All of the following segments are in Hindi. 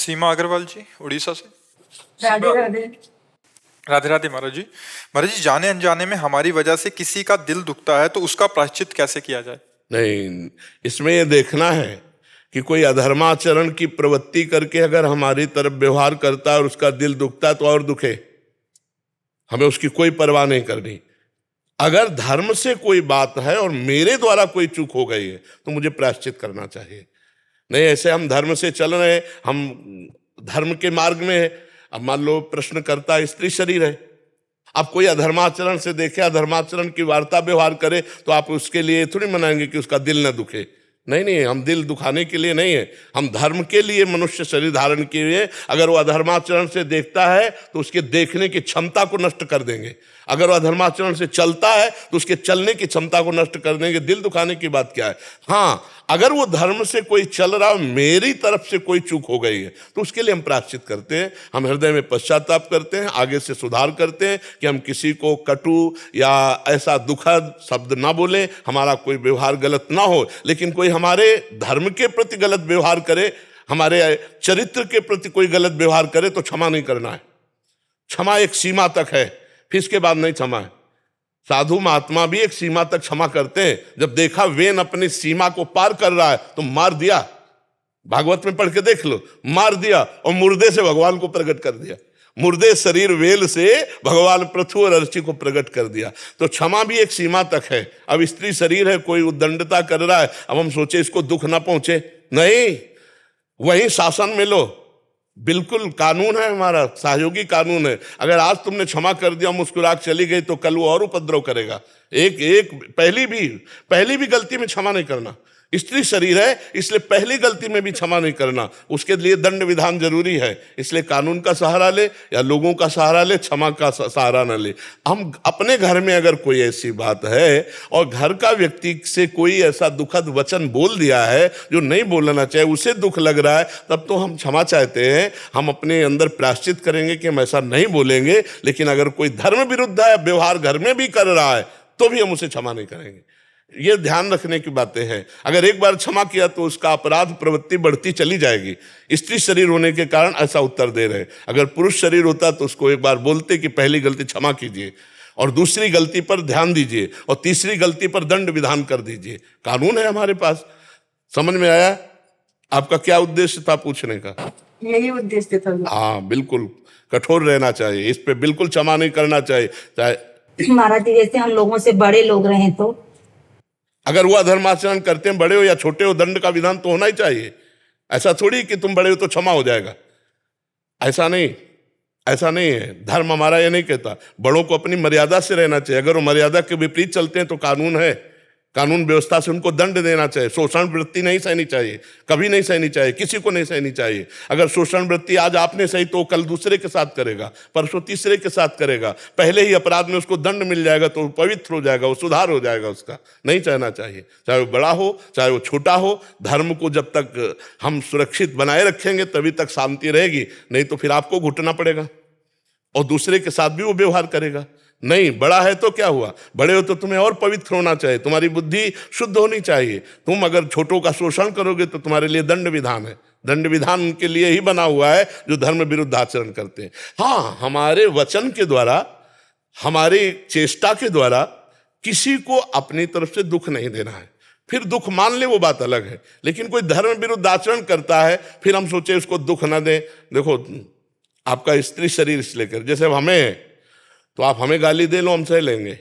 सीमा अग्रवाल जी, उड़ीसा से। राधे राधे। राधे राधे महाराज जी। महाराज जी, जाने अनजाने में हमारी वजह से किसी का दिल दुखता है तो उसका प्रायश्चित कैसे किया जाए? नहीं, इसमें यह देखना है कि कोई अधर्माचरण की प्रवृत्ति करके अगर हमारी तरफ व्यवहार करता है और उसका दिल दुखता है तो और दुखे, हमें उसकी कोई परवाह नहीं करनी। अगर धर्म से कोई बात है और मेरे द्वारा कोई चूक हो गई है तो मुझे प्रायश्चित करना चाहिए। नहीं, ऐसे हम धर्म से चल रहे हैं, हम धर्म के मार्ग में है। अब मान लो प्रश्न करता स्त्री शरीर है, आप कोई अधर्माचरण से देखे, अधर्माचरण की वार्ता व्यवहार करे तो आप उसके लिए थोड़ी मनाएंगे कि उसका दिल न दुखे। नहीं नहीं, हम दिल दुखाने के लिए नहीं है, हम धर्म के लिए मनुष्य शरीर धारण किए। अगर वो अधर्माचरण से देखता है तो उसके देखने की क्षमता को नष्ट कर देंगे। अगर वो अधर्माचरण से चलता है तो उसके चलने की क्षमता को नष्ट कर देंगे। दिल दुखाने की बात क्या है? हाँ, अगर वो धर्म से कोई चल रहा है, मेरी तरफ से कोई चूक हो गई है तो उसके लिए हम प्रायश्चित करते हैं। हम हृदय में पश्चाताप करते हैं, आगे से सुधार करते हैं कि हम किसी को कटु या ऐसा दुखद शब्द ना बोले, हमारा कोई व्यवहार गलत ना हो। लेकिन कोई हमारे धर्म के प्रति गलत व्यवहार करे, हमारे चरित्र के प्रति कोई गलत व्यवहार करे तो क्षमा नहीं करना है। क्षमा एक सीमा तक है, फिर इसके बाद नहीं क्षमा है। साधु महात्मा भी एक सीमा तक क्षमा करते हैं। जब देखा वेन अपनी सीमा को पार कर रहा है तो मार दिया। भागवत में पढ़ के देख लो, मार दिया और मुर्दे से भगवान को प्रकट कर दिया। मुर्दे शरीर वेल से भगवान पृथु और अर्ची को प्रकट कर दिया। तो क्षमा भी एक सीमा तक है। अब स्त्री शरीर है, कोई उद्दंडता कर रहा है, अब हम सोचे इसको दुख ना पहुंचे, नहीं, वहीं शासन में लो। बिल्कुल कानून है, हमारा सहयोगी कानून है। अगर आज तुमने क्षमा कर दिया, मुस्कुरा के चली गई, तो कल वो और उपद्रव करेगा। एक पहली भी गलती में क्षमा नहीं करना। स्त्री शरीर है, इसलिए पहली गलती में भी क्षमा नहीं करना। उसके लिए दंड विधान जरूरी है। इसलिए कानून का सहारा ले या लोगों का सहारा ले, क्षमा का सहारा न ले। हम अपने घर में अगर कोई ऐसी बात है और घर का व्यक्ति से कोई ऐसा दुखद वचन बोल दिया है जो नहीं बोलना चाहिए, उसे दुख लग रहा है, तब तो हम क्षमा चाहते हैं। हम अपने अंदर प्रायश्चित करेंगे कि हम ऐसा नहीं बोलेंगे। लेकिन अगर कोई धर्म विरुद्ध है, व्यवहार घर में भी कर रहा है, तो भी हम उसे क्षमा नहीं करेंगे। ये ध्यान रखने की बातें हैं। अगर एक बार क्षमा किया तो उसका अपराध प्रवृत्ति बढ़ती चली जाएगी। स्त्री शरीर होने के कारण ऐसा उत्तर दे रहे हैं। अगर पुरुष शरीर होता तो उसको एक बार बोलते कि पहली गलती क्षमा कीजिए, और दूसरी गलती पर ध्यान दीजिए, और तीसरी गलती पर दंड विधान कर दीजिए। कानून है हमारे पास। समझ में आया? आपका क्या उद्देश्य था पूछने का? यही उद्देश्य था। हाँ, बिल्कुल कठोर रहना चाहिए, इस पे बिल्कुल क्षमा नहीं करना चाहिए। चाहे महाराज जी, जैसे हम लोगों से बड़े लोग रहे तो अगर वो अधर्माचरण करते हैं, बड़े हो या छोटे हो, दंड का विधान तो होना ही चाहिए। ऐसा थोड़ी कि तुम बड़े हो तो क्षमा हो जाएगा, ऐसा नहीं, ऐसा नहीं है। धर्म हमारा ये नहीं कहता। बड़ों को अपनी मर्यादा से रहना चाहिए। अगर वो मर्यादा के विपरीत चलते हैं तो कानून है, कानून व्यवस्था से उनको दंड देना चाहिए। शोषण वृत्ति नहीं सहनी चाहिए, कभी नहीं सहनी चाहिए, किसी को नहीं सहनी चाहिए। अगर शोषण वृत्ति आज आपने सही तो कल दूसरे के साथ करेगा, परसों तीसरे के साथ करेगा। पहले ही अपराध में उसको दंड मिल जाएगा तो पवित्र हो जाएगा, वो सुधार हो जाएगा। उसका नहीं चाहना चाहिए, चाहे वो बड़ा हो चाहे वो छोटा हो। धर्म को जब तक हम सुरक्षित बनाए रखेंगे तभी तक शांति रहेगी। नहीं तो फिर आपको घुटना पड़ेगा और दूसरे के साथ भी वो व्यवहार करेगा। नहीं, बड़ा है तो क्या हुआ, बड़े हो तो तुम्हें और पवित्र होना चाहिए, तुम्हारी बुद्धि शुद्ध होनी चाहिए। तुम अगर छोटों का शोषण करोगे तो तुम्हारे लिए दंड विधान है। दंड विधान उनके लिए ही बना हुआ है जो धर्म विरुद्ध आचरण करते हैं। हाँ, हमारे वचन के द्वारा, हमारी चेष्टा के द्वारा किसी को अपनी तरफ से दुख नहीं देना है। फिर दुख मान ले वो बात अलग है, लेकिन कोई धर्म विरुद्ध आचरण करता है फिर हम सोचे उसको दुख ना दें। देखो, आपका स्त्री शरीर इसलिए कर, जैसे हमें तो आप हमें गाली दे लो, हम सह लेंगे।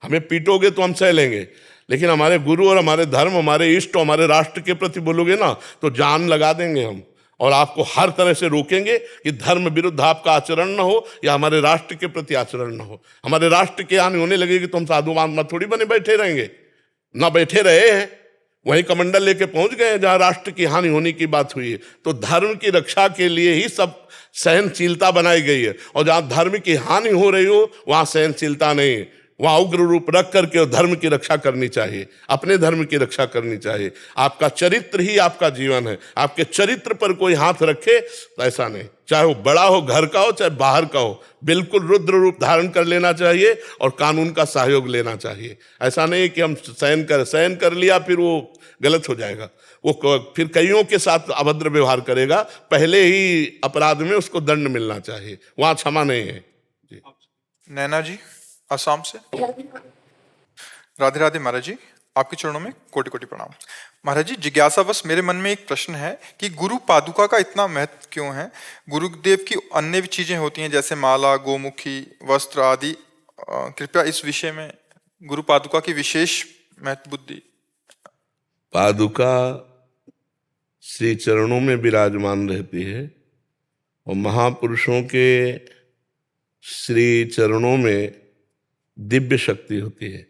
हमें पीटोगे तो हम सह लेंगे। लेकिन हमारे गुरु और हमारे धर्म, हमारे इष्ट, हमारे राष्ट्र के प्रति बोलोगे ना तो जान लगा देंगे हम, और आपको हर तरह से रोकेंगे कि धर्म विरुद्ध आपका आचरण न हो या हमारे राष्ट्र के प्रति आचरण न हो। हमारे राष्ट्र की हानि होने लगेगी तो हम साधु महात्मा थोड़ी बने बैठे रहेंगे। ना बैठे रहे हैं, वहीं कमंडल लेके पहुंच गए जहां राष्ट्र की हानि होने की बात हुई है। तो धर्म की रक्षा के लिए ही सब सहनशीलता बनाई गई है, और जहां धर्म की हानि हो रही हो वहां सहनशीलता नहीं है। वहां उग्र रूप रख करके धर्म की रक्षा करनी चाहिए, अपने धर्म की रक्षा करनी चाहिए। आपका चरित्र ही आपका जीवन है। आपके चरित्र पर कोई हाथ रखे तो ऐसा नहीं, चाहे वो बड़ा हो, घर का हो चाहे बाहर का हो, बिल्कुल रुद्र रूप धारण कर लेना चाहिए और कानून का सहयोग लेना चाहिए। ऐसा नहीं कि हम सहन कर लिया फिर वो गलत हो जाएगा। वो फिर कईयों के साथ अभद्र व्यवहार करेगा, पहले ही अपराध में उसको दंड मिलना चाहिए, वहां क्षमा नहीं है। जी। नैना जी असम से। राधे राधे महाराज जी, आपके चरणों में कोटि कोटि प्रणाम। महाराज जी, जिज्ञासावश मेरे मन में एक प्रश्न है कि गुरु पादुका का इतना महत्व क्यों है? गुरुदेव की अन्य भी चीजें होती हैं जैसे माला, गोमुखी, वस्त्र आदि। कृपया इस विषय में गुरु पादुका की विशेष महत्व बुद्धि। पादुका श्री चरणों में विराजमान रहती है और महापुरुषों के श्री चरणों में दिव्य शक्ति होती है।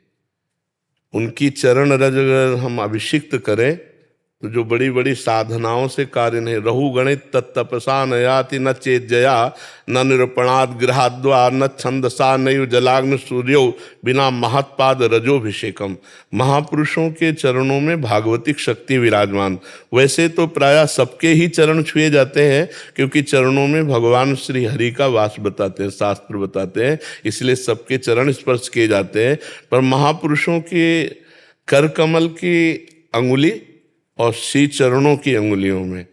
उनकी चरण रज अगर हम अभिषिक्त करें तो जो बड़ी बड़ी साधनाओं से कार्य नहीं, रहु गणित तत्तपसा न याति न चेत जया न निरूपणाद गृहाद्वा न छंदसा नैव जलाग्न सूर्यो बिना महत्पाद रजोभिषेकम। महापुरुषों के चरणों में भागवतिक शक्ति विराजमान। वैसे तो प्रायः सबके ही चरण छुए जाते हैं क्योंकि चरणों में भगवान श्री हरि का वास बताते हैं, शास्त्र बताते हैं, इसलिए सबके चरण स्पर्श किए जाते हैं। पर महापुरुषों के कर कमल की अंगुली और श्री चरणों की अंगुलियों में,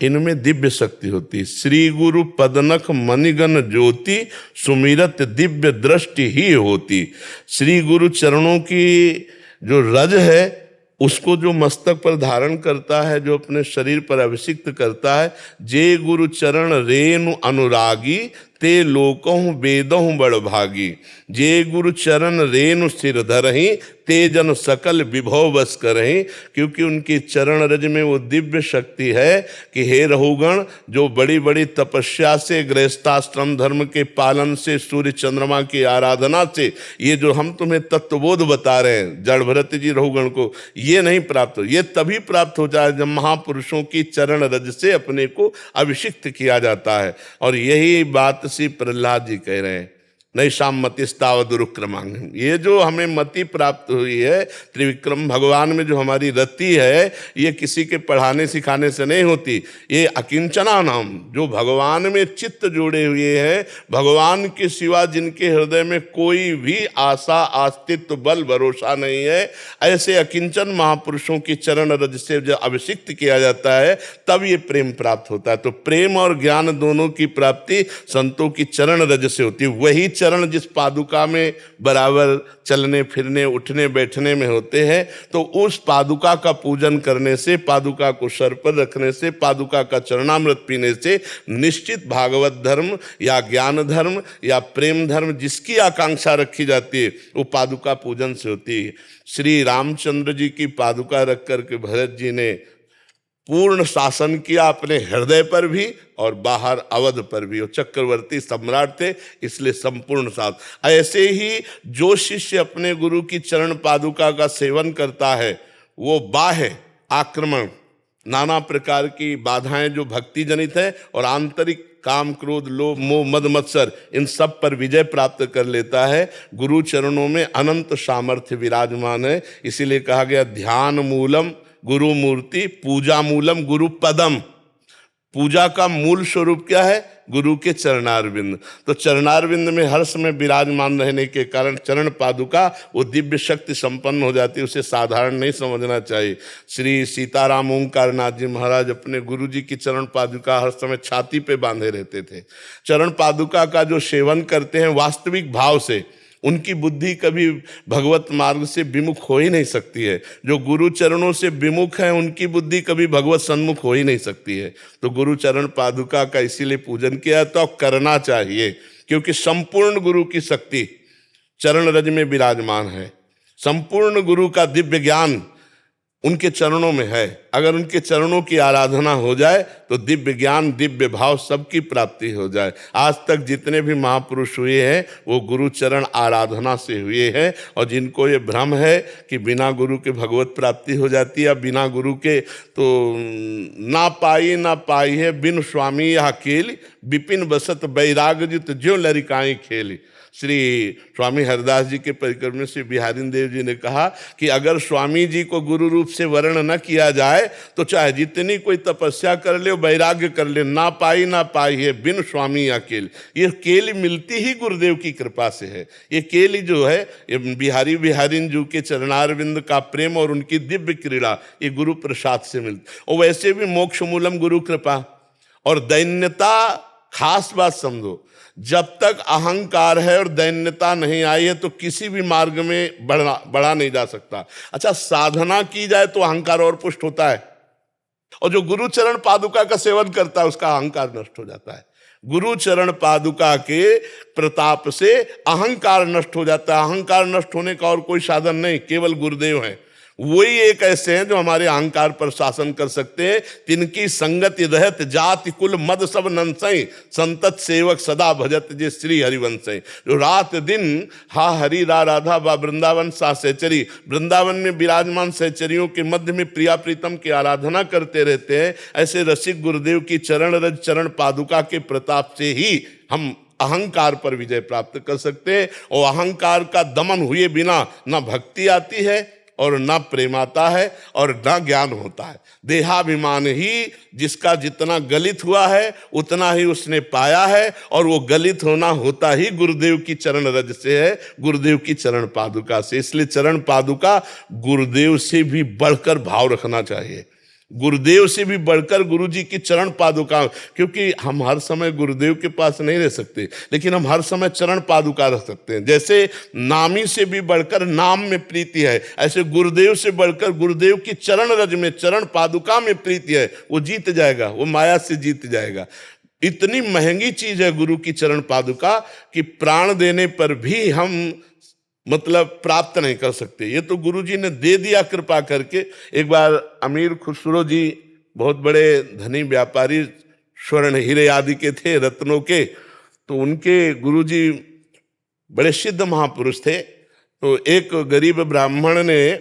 इनमें दिव्य शक्ति होती है। श्री गुरु पदनख मणिगण ज्योति सुमिरत दिव्य दृष्टि ही होती। श्री गुरु चरणों की जो रज है उसको जो मस्तक पर धारण करता है, जो अपने शरीर पर अभिषिक्त करता है, जे गुरु चरण रेणु अनुरागी ते लोकहु वेदहु बड़ भागी। जे गुरु चरण रेणु सिर धरहि ते जन सकल विभव बस करहि। क्योंकि उनकी चरण रज में वो दिव्य शक्ति है कि हे रहुगण, जो बड़ी बड़ी तपस्या से, गृहस्थाश्रम धर्म के पालन से, सूर्य चंद्रमा की आराधना से, ये जो हम तुम्हें तत्वबोध बता रहे हैं जड़ भरत जी रहुगण को, ये नहीं प्राप्त हो। ये तभी प्राप्त हो जाए जब महापुरुषों की चरण रज से अपने को अभिषिक्त किया जाता है। और यही बात श्री प्रहलाद जी कह रहे हैं, नैषाम मतिस्ताव दुरुक्रमांग। ये जो हमें मति प्राप्त हुई है त्रिविक्रम भगवान में, जो हमारी रति है, ये किसी के पढ़ाने सिखाने से नहीं होती। ये अकिंचना नाम, जो भगवान में चित्त जोड़े हुए हैं, भगवान के सिवा जिनके हृदय में कोई भी आशा, अस्तित्व, बल, भरोसा नहीं है, ऐसे अकिंचन महापुरुषों की चरण रज से जब अभिषिक्त किया जाता है तब ये प्रेम प्राप्त होता है। तो प्रेम और ज्ञान दोनों की प्राप्ति संतों की चरण रज से होती है। वही चरण जिस पादुका में बराबर चलने फिरने, उठने बैठने में होते हैं, तो उस पादुका का पूजन करने से, पादुका को सर पर रखने से, पादुका का चरणामृत पीने से निश्चित भागवत धर्म या ज्ञान धर्म या प्रेम धर्म जिसकी आकांक्षा रखी जाती है वो पादुका पूजन से होती है। श्री रामचंद्र जी की पादुका रख करके भरत जी ने पूर्ण शासन किया अपने हृदय पर भी और बाहर अवध पर भी। वो चक्रवर्ती सम्राट थे, इसलिए संपूर्ण साथ। ऐसे ही जो शिष्य अपने गुरु की चरण पादुका का सेवन करता है, वो बाह्य आक्रमण, नाना प्रकार की बाधाएं जो भक्ति जनित है और आंतरिक काम, क्रोध, लोभ, मोह, मद, मत्सर, इन सब पर विजय प्राप्त कर लेता है। गुरु चरणों में अनंत सामर्थ्य विराजमान है। इसीलिए कहा गया ध्यान मूलम गुरु मूर्ति, पूजा मूलम गुरु पदम। पूजा का मूल स्वरूप क्या है? गुरु के चरणारविंद। तो चरणारविंद में हर समय विराजमान रहने के कारण चरण पादुका वो दिव्य शक्ति संपन्न हो जाती है। उसे साधारण नहीं समझना चाहिए। श्री सीताराम ओंकारनाथ जी महाराज अपने गुरु जी की चरण पादुका हर समय छाती पे बांधे रहते थे। चरण पादुका का जो सेवन करते हैं वास्तविक भाव से, उनकी बुद्धि कभी भगवत मार्ग से विमुख हो ही नहीं सकती है। जो गुरु चरणों से विमुख है उनकी बुद्धि कभी भगवत सन्मुख हो ही नहीं सकती है। तो गुरु चरण पादुका का इसीलिए पूजन किया तो करना चाहिए, क्योंकि संपूर्ण गुरु की शक्ति चरण रज में विराजमान है। संपूर्ण गुरु का दिव्य ज्ञान उनके चरणों में है। अगर उनके चरणों की आराधना हो जाए तो दिव्य ज्ञान, दिव्य भाव सबकी प्राप्ति हो जाए। आज तक जितने भी महापुरुष हुए हैं वो गुरु चरण आराधना से हुए हैं। और जिनको ये भ्रम है कि बिना गुरु के भगवत प्राप्ति हो जाती है या बिना गुरु के तो ना पाई है बिन स्वामी यह खेल, विपिन बसत बैराग जित ज्यों लरिकाई खेली। श्री स्वामी हरदास जी के परिक्रम से बिहारी देव जी ने कहा कि अगर स्वामी जी को गुरु रूप से वर्ण न किया जाए तो चाहे जितनी कोई तपस्या कर ले, वैराग्य कर ले, ना पाई है बिन स्वामी अकेल। ये केली मिलती ही गुरुदेव की कृपा से है। ये केली जो है ये बिहारी जी के चरणारविंद का प्रेम और उनकी दिव्य क्रीड़ा, ये गुरु प्रसाद से मिलती। और वैसे भी मोक्ष मूलम गुरु कृपा। और दैन्यता, खास बात समझो, जब तक अहंकार है और दैन्यता नहीं आई है तो किसी भी मार्ग में बढ़ा नहीं जा सकता। अच्छा, साधना की जाए तो अहंकार और पुष्ट होता है, और जो गुरु चरण पादुका का सेवन करता है उसका अहंकार नष्ट हो जाता है। गुरु चरण पादुका के प्रताप से अहंकार नष्ट हो जाता है। अहंकार नष्ट होने का और कोई साधन नहीं, केवल गुरुदेव हैं। वही एक ऐसे हैं जो हमारे अहंकार पर शासन कर सकते हैं। तिनकी संगति रहत जाति कुल मद सब नंसई, संतत सेवक सदा भजत जे श्री हरिवंशई। जो रात दिन हा हरि रा राधा बा वृंदावन सा सहचरी, वृंदावन में विराजमान सहचरियों के मध्य में प्रिया प्रीतम की आराधना करते रहते हैं। ऐसे रसिक गुरुदेव की चरण रज चरण पादुका के प्रताप से ही हम अहंकार पर विजय प्राप्त कर सकते हैं। और अहंकार का दमन हुए बिना न भक्ति आती है और ना प्रेम आता है और ना ज्ञान होता है। देहाभिमान ही जिसका जितना गलित हुआ है उतना ही उसने पाया है, और वो गलित होना होता ही गुरुदेव की चरण रज से है, गुरुदेव की चरण पादुका से। इसलिए चरण पादुका गुरुदेव से भी बढ़कर भाव रखना चाहिए, गुरुदेव से भी बढ़कर गुरु जी की चरण पादुका। क्योंकि हम हर समय गुरुदेव के पास नहीं रह सकते, लेकिन हम हर समय चरण पादुका रख सकते हैं। जैसे नामी से भी बढ़कर नाम में प्रीति है, ऐसे गुरुदेव से बढ़कर गुरुदेव की चरण रज में, चरण पादुका में प्रीति है। वो जीत जाएगा, वो माया से जीत जाएगा। इतनी महंगी चीज है गुरु की चरण पादुका कि प्राण देने पर भी हम मतलब प्राप्त नहीं कर सकते। ये तो गुरुजी ने दे दिया कृपा करके। एक बार अमीर खुसरो जी बहुत बड़े धनी व्यापारी, स्वर्ण हीरे आदि के थे, रत्नों के, तो उनके गुरुजी बड़े सिद्ध महापुरुष थे। तो एक गरीब ब्राह्मण ने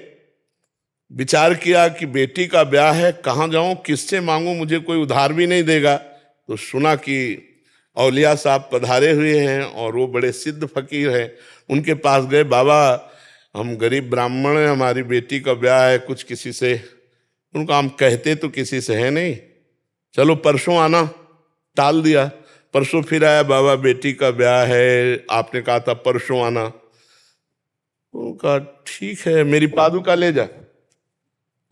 विचार किया कि बेटी का ब्याह है, कहाँ जाऊं, किससे मांगूं, मुझे कोई उधार भी नहीं देगा। तो सुना कि औलिया साहब पधारे हुए हैं और वो बड़े सिद्ध फकीर हैं। उनके पास गए, बाबा हम गरीब ब्राह्मण हैं, हमारी बेटी का ब्याह है, कुछ किसी से, उनका हम कहते तो किसी से है नहीं, चलो परसों आना। टाल दिया, परसों फिर आया, बाबा बेटी का ब्याह है, आपने कहा था परसों आना। उनका ठीक है, मेरी पादुका ले जा।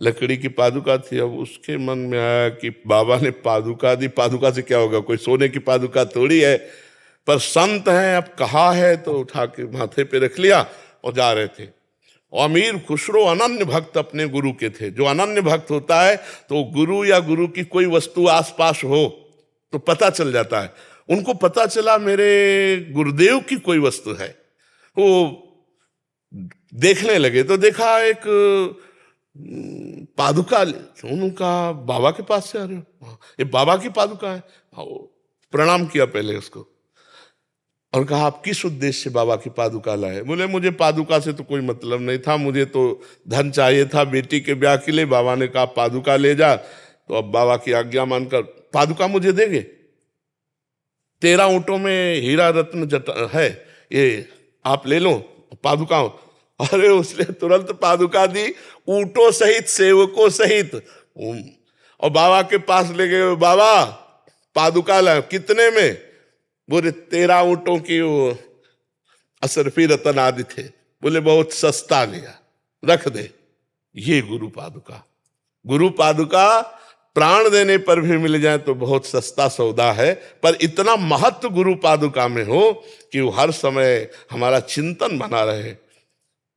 लकड़ी की पादुका थी। अब उसके मन में आया कि बाबा ने पादुका दी, पादुका से क्या होगा, कोई सोने की पादुका थोड़ी है, पर संत हैं, अब कहा है तो उठा के माथे पे रख लिया और जा रहे थे। और अमीर खुसरो अनन्य भक्त अपने गुरु के थे। जो अनन्य भक्त होता है तो गुरु या गुरु की कोई वस्तु आसपास हो तो पता चल जाता है। उनको पता चला मेरे गुरुदेव की कोई वस्तु है। वो देखने लगे तो देखा एक पादुका। उनका बाबा के पास से आ रहे हो, ये बाबा की पादुका है। प्रणाम किया पहले उसको और कहा आप किस उद्देश्य से बाबा की पादुका लाए। बोले मुझे पादुका से तो कोई मतलब नहीं था, मुझे तो धन चाहिए था बेटी के ब्याह के लिए। बाबा ने कहा पादुका ले जा, तो अब बाबा की आज्ञा मानकर पादुका मुझे देंगे। 13 ऊँटों में हीरा रत्न है, ये आप ले लो पादुका। अरे उसने तुरंत पादुका दी, ऊँटों सहित, सेवकों सहित। और बाबा के पास ले गए, बाबा पादुका लाए, कितने में? बोले 13 ऊँटों की वो असरफी रतन आदि थे। बोले बहुत सस्ता लिया, रख दे। ये गुरु पादुका। गुरु पादुका प्राण देने पर भी मिल जाए तो बहुत सस्ता सौदा है, पर इतना महत्व गुरु पादुका में हो कि वो हर समय हमारा चिंतन बना रहे।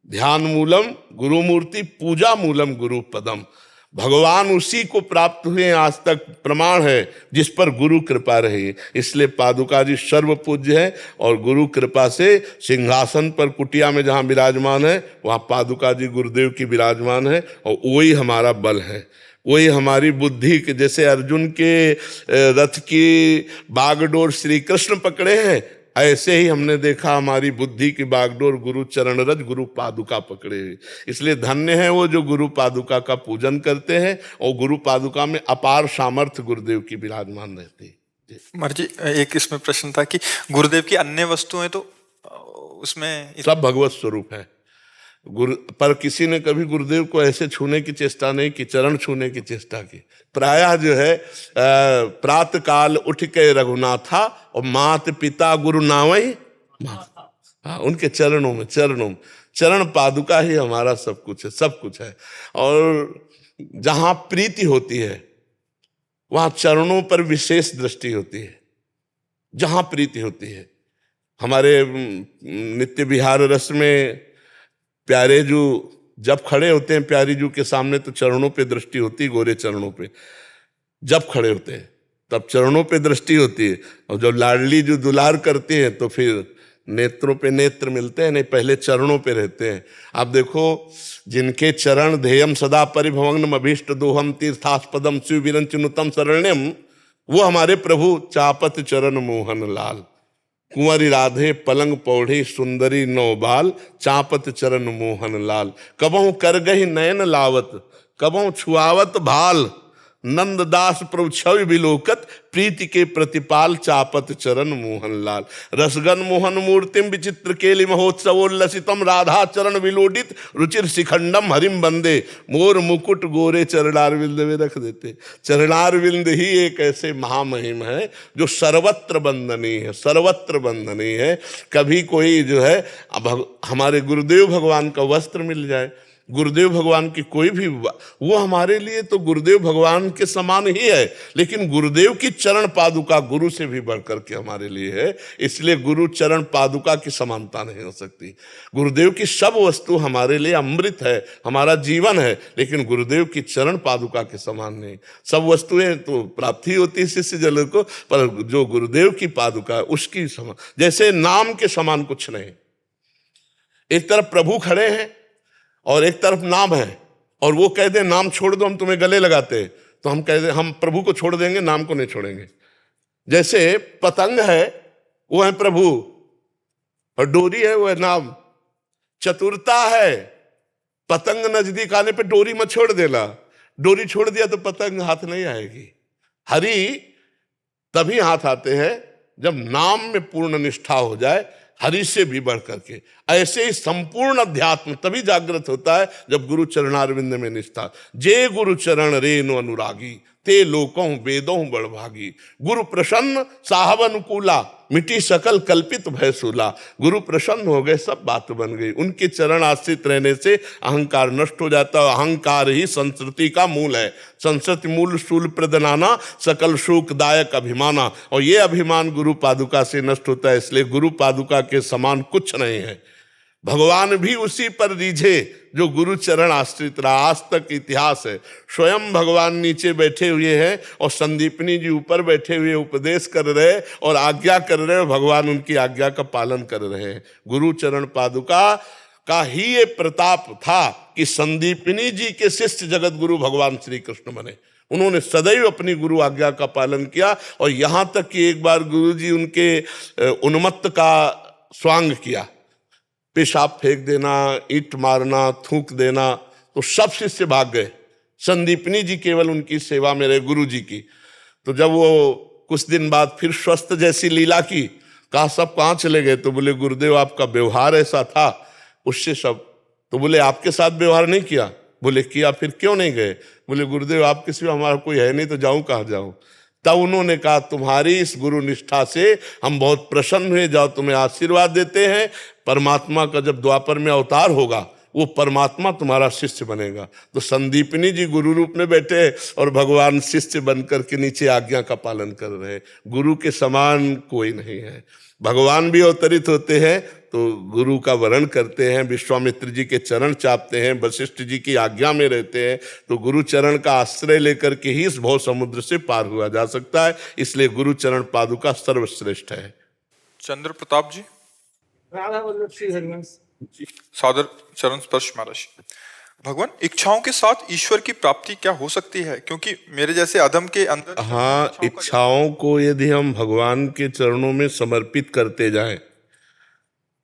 ध्यान मूलम गुरु मूर्ति, पूजा मूलम गुरु पदम। भगवान उसी को प्राप्त हुए आज तक प्रमाण है जिस पर गुरु कृपा रही। इसलिए पादुका जी सर्व पूज्य है और गुरु कृपा से सिंहासन पर कुटिया में जहाँ विराजमान है वहाँ पादुका जी गुरुदेव की विराजमान है। और वही हमारा बल है, वही हमारी बुद्धि के, जैसे अर्जुन के रथ की बागडोर श्री कृष्ण पकड़े हैं, ऐसे ही हमने देखा हमारी बुद्धि की बागडोर गुरु चरण रज गुरु पादुका पकड़े हुए। इसलिए धन्य है वो जो गुरु पादुका का पूजन करते हैं और गुरु पादुका में अपार सामर्थ्य गुरुदेव की विराजमान रहती है। महाराज जी एक इसमें प्रश्न था कि गुरुदेव की अन्य वस्तुएं तो उसमें सब भगवत स्वरूप है। गुरु पर किसी ने कभी गुरुदेव को ऐसे छूने की चेष्टा नहीं की, चरण छूने की चेष्टा की। प्रायः जो है प्रातः काल उठ के रघुनाथा और मात पिता गुरु नावई, हाँ, उनके चरणों में चरण पादुका ही हमारा सब कुछ है, सब कुछ है। और जहां प्रीति होती है वहां चरणों पर विशेष दृष्टि होती है। जहां प्रीति होती है, हमारे नित्य विहार रस में प्यारे जू जब खड़े होते हैं प्यारी जू के सामने तो चरणों पे दृष्टि होती है, गोरे चरणों पे जब खड़े होते हैं तब चरणों पे दृष्टि होती है। और जब लाडली जो दुलार करती है तो फिर नेत्रों पे नेत्र मिलते हैं, नहीं पहले चरणों पे रहते हैं। आप देखो जिनके चरण ध्येयम सदा परिभवग्नम अभीष्ट दोहम तीर्थास्पदम शिवविरंचनुतम शरण्यम, वो हमारे प्रभु चापत चरण मोहन लाल। कुंवरी राधे पलंग पौढ़ी सुंदरी नौबाल, चापत चरण मोहन लाल। कबहू कर गही नयन लावत, कबहू छुआवत भाल, नंददास प्रभु छवि बिलोकत, प्रीति के प्रतिपाल, चापत चरण मोहन लाल। रसगन मोहन मूर्तिम विचित्र केलि महोत्सवोल्लसितम, राधा चरण विलोडित रुचिर शिखंडम हरिम बंदे, मोर मुकुट गोरे चरणारविंद में रख देते। चरणारविंद ही एक ऐसे महामहिम है जो सर्वत्र वंदनीय है, सर्वत्र वंदनीय है। कभी कोई जो है हमारे गुरुदेव भगवान का वस्त्र मिल जाए, गुरुदेव भगवान की कोई भी, वो हमारे लिए तो गुरुदेव भगवान के समान ही है, लेकिन गुरुदेव की चरण पादुका गुरु से भी बढ़कर के हमारे लिए है, इसलिए गुरु चरण पादुका की समानता नहीं हो सकती। गुरुदेव की सब वस्तु हमारे लिए अमृत है, हमारा जीवन है, लेकिन गुरुदेव की चरण पादुका के समान नहीं। सब वस्तुएं तो प्राप्ति होती है शिष्य जन को, पर जो गुरुदेव की पादुका उसकी समान, जैसे नाम के समान कुछ नहीं। एक तरफ प्रभु खड़े हैं और एक तरफ नाम है, और वो कह दे नाम छोड़ दो हम तुम्हें गले लगाते, तो हम कह दे हम प्रभु को छोड़ देंगे, नाम को नहीं छोड़ेंगे। जैसे पतंग है वो है प्रभु, और डोरी है वो है नाम। चतुरता है, पतंग नजदीक आने पे डोरी मत छोड़ देना, डोरी छोड़ दिया तो पतंग हाथ नहीं आएगी। हरि तभी हाथ आते हैं जब नाम में पूर्ण निष्ठा हो जाए, हरि से भी बढ़ करके। ऐसे ही संपूर्ण अध्यात्म तभी जागृत होता है जब गुरु चरणारविंद में निष्ठा। जे गुरु चरण रेनु अनुरागी, ते लोकों वेदों बड़भागी। गुरु प्रसन्न साहब अनुकूला, मिटी सकल कल्पित भय सूला। गुरु प्रसन्न हो गए, सब बात बन गई। उनके चरण आश्रित रहने से अहंकार नष्ट हो जाता है। अहंकार ही संस्कृति का मूल है। संस्कृति मूल शूल प्रदनाना, सकल शोकदायक अभिमाना। और ये अभिमान गुरु पादुका से नष्ट होता है, इसलिए गुरु पादुका के समान कुछ नहीं है। भगवान भी उसी पर रीझे जो गुरु चरण आश्रित रहा। आज तक इतिहास है, स्वयं भगवान नीचे बैठे हुए हैं और संदीपनी जी ऊपर बैठे हुए उपदेश कर रहे और आज्ञा कर रहे हैं, भगवान उनकी आज्ञा का पालन कर रहे हैं। गुरु चरण पादुका का ही ये प्रताप था कि संदीपनी जी के शिष्य जगत गुरु भगवान श्री कृष्ण बने। उन्होंने सदैव अपनी गुरु आज्ञा का पालन किया, और यहाँ तक कि एक बार गुरु जी उनके उन्मत्त का स्वांग किया, पेशाब फेंक देना, ईंट मारना, थूक देना, तो सब शिष्य भाग गए। संदीपनी जी केवल उनकी सेवा में रहे, गुरु जी की। तो जब वो कुछ दिन बाद फिर स्वस्थ जैसी लीला की, कहा सब कहाँ चले गए? तो बोले गुरुदेव आपका व्यवहार ऐसा था उससे सब। तो बोले आपके साथ व्यवहार नहीं किया? बोले किया। फिर क्यों नहीं गए? बोले गुरुदेव आपके सिवा हमारा कोई है नहीं, तो जाऊं कहाँ जाऊं? तब उन्होंने कहा तुम्हारी इस गुरु निष्ठा से हम बहुत प्रसन्न हुए, जाओ तुम्हें आशीर्वाद देते हैं। परमात्मा का जब द्वापर में अवतार होगा, वो परमात्मा तुम्हारा शिष्य बनेगा। तो संदीपनी जी गुरु रूप में बैठे और भगवान शिष्य बनकर के नीचे आज्ञा का पालन कर रहे। गुरु के समान कोई नहीं है। भगवान भी अवतरित होते हैं तो गुरु का वरण करते हैं, विश्वामित्र जी के चरण चापते हैं, वशिष्ठ जी की आज्ञा में रहते हैं। तो गुरु चरण का आश्रय लेकर के ही इस भव समुद्र से पार हुआ जा सकता है। इसलिए गुरु चरण पादुका सर्वश्रेष्ठ है। चंद्र प्रताप जी, राधा वल्लभ श्री हरिवंश। सादर चरण स्पर्श महाराज। भगवान, इच्छाओं के साथ ईश्वर की प्राप्ति क्या हो सकती है? क्योंकि मेरे जैसे अधम के अंदर हाँ, इच्छाओं को यदि हम भगवान के चरणों में समर्पित करते जाएं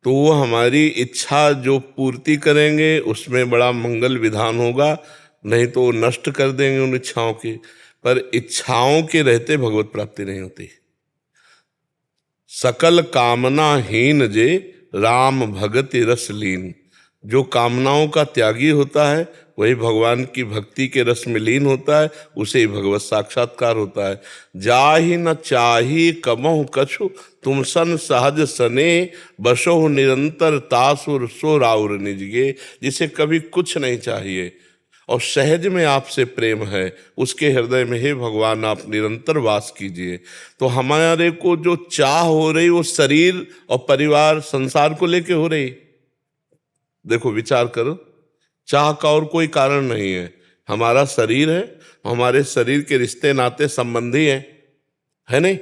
तो वो हमारी इच्छा जो पूर्ति करेंगे उसमें बड़ा मंगल विधान होगा, नहीं तो वो नष्ट कर देंगे उन इच्छाओं की। पर इच्छाओं के रहते भगवत प्राप्ति नहीं होती। सकल कामना हीन जे राम भगति रस लीन। जो कामनाओं का त्यागी होता है वही भगवान की भक्ति के रस में लीन होता है, उसे ही भगवत साक्षात्कार होता है। जाहि न चाही कबहु कछु, तुम सन सहज सने, बसो निरंतर तासुर सो राउर निजगे। जिसे कभी कुछ नहीं चाहिए और सहज में आपसे प्रेम है, उसके हृदय में हे भगवान आप निरंतर वास कीजिए। तो हमारे को जो चाह हो रही वो शरीर और परिवार संसार को लेके हो रही। देखो विचार करो, चाह का और कोई कारण नहीं है। हमारा शरीर है, हमारे शरीर के रिश्ते नाते संबंधी है नहीं।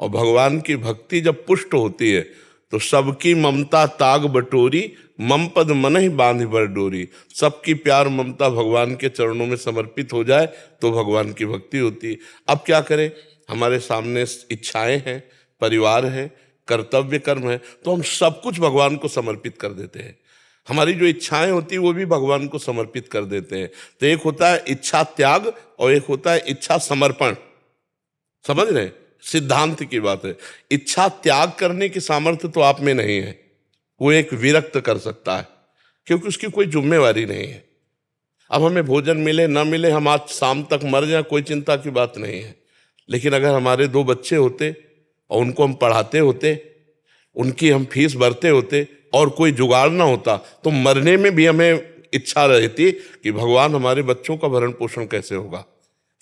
और भगवान की भक्ति जब पुष्ट होती है तो सबकी ममता ताग बटोरी, मम पद मन ही बांध बर डोरी। सबकी प्यार ममता भगवान के चरणों में समर्पित हो जाए तो भगवान की भक्ति होती है। अब क्या करें, हमारे सामने इच्छाएं हैं, परिवार है, कर्तव्य कर्म है, तो हम सब कुछ भगवान को समर्पित कर देते हैं। हमारी जो इच्छाएं होती है वो भी भगवान को समर्पित कर देते हैं। तो एक होता है इच्छा त्याग और एक होता है इच्छा समर्पण। समझ रहे हैं, सिद्धांत की बात है। इच्छा त्याग करने की सामर्थ्य तो आप में नहीं है, वो एक विरक्त कर सकता है क्योंकि उसकी कोई जिम्मेवारी नहीं है। अब हमें भोजन मिले ना मिले, हम आज शाम तक मर जाए, कोई चिंता की बात नहीं है। लेकिन अगर हमारे 2 बच्चे होते और उनको हम पढ़ाते होते, उनकी हम फीस भरते होते और कोई जुगाड़ ना होता, तो मरने में भी हमें इच्छा रहती कि भगवान हमारे बच्चों का भरण पोषण कैसे होगा,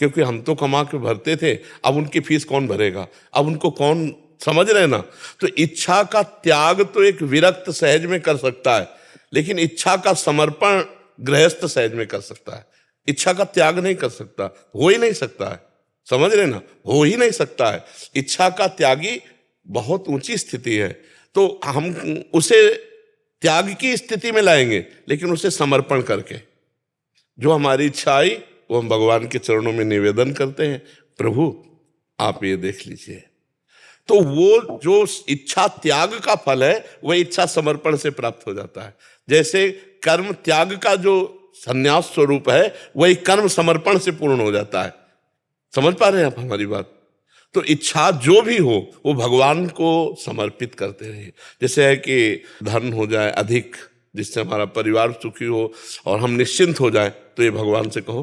क्योंकि हम तो कमा के भरते थे, अब उनकी फीस कौन भरेगा, अब उनको कौन, समझ रहे ना। तो इच्छा का त्याग तो एक विरक्त सहज में कर सकता है, लेकिन इच्छा का समर्पण गृहस्थ सहज में कर सकता है। इच्छा का त्याग नहीं कर सकता, हो ही नहीं सकता है। समझ रहे ना, हो ही नहीं सकता है। इच्छा का त्यागी बहुत ऊंची स्थिति है, तो हम उसे त्याग की स्थिति में लाएंगे, लेकिन उसे समर्पण करके। जो हमारी इच्छा आई वो हम भगवान के चरणों में निवेदन करते हैं, प्रभु आप ये देख लीजिए। तो वो जो इच्छा त्याग का फल है वह इच्छा समर्पण से प्राप्त हो जाता है। जैसे कर्म त्याग का जो संन्यास स्वरूप है वही कर्म समर्पण से पूर्ण हो जाता है। समझ पा रहे हैं आप हमारी बात। तो इच्छा जो भी हो वो भगवान को समर्पित करते रहिए। जैसे है कि धन हो जाए अधिक, जिससे हमारा परिवार सुखी हो और हम निश्चिंत हो जाए, तो ये भगवान से कहो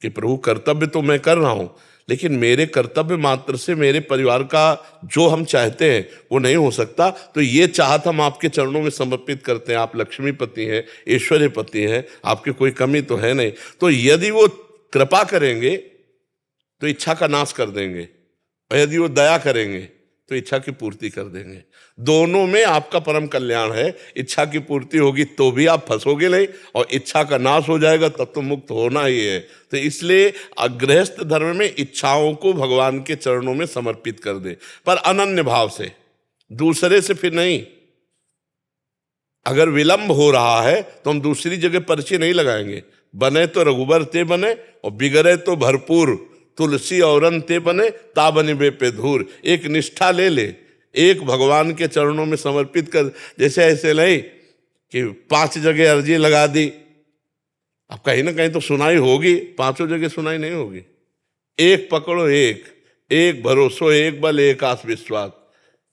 कि प्रभु कर्तव्य तो मैं कर रहा हूं, लेकिन मेरे कर्तव्य मात्र से मेरे परिवार का जो हम चाहते हैं वो नहीं हो सकता। तो ये चाहत हम आपके चरणों में समर्पित करते हैं। आप लक्ष्मीपति हैं, ऐश्वर्यपति हैं, आपकी कोई कमी तो है नहीं। तो यदि वो कृपा करेंगे तो इच्छा का नाश कर देंगे, और यदि वो दया करेंगे तो इच्छा की पूर्ति कर देंगे। दोनों में आपका परम कल्याण है। इच्छा की पूर्ति होगी तो भी आप फंसोगे नहीं, और इच्छा का नाश हो जाएगा तब तो मुक्त होना ही है। तो इसलिए गृहस्थ धर्म में इच्छाओं को भगवान के चरणों में समर्पित कर दे, पर अनन्य भाव से, दूसरे से फिर नहीं। अगर विलंब हो रहा है तो हम दूसरी जगह पर्ची नहीं लगाएंगे। बने तो रघुबर ते बने और बिगड़े तो भरपूर, तुलसी औरन ते बने ताबनि बे पे धूर। एक निष्ठा ले ले, एक भगवान के चरणों में समर्पित कर। जैसे ऐसे नहीं कि 5 जगह अर्जी लगा दी, अब कहीं ना कहीं तो सुनाई होगी, 5 जगह सुनाई नहीं होगी। एक पकड़ो, एक भरोसो, एक बल, एक आस विश्वास।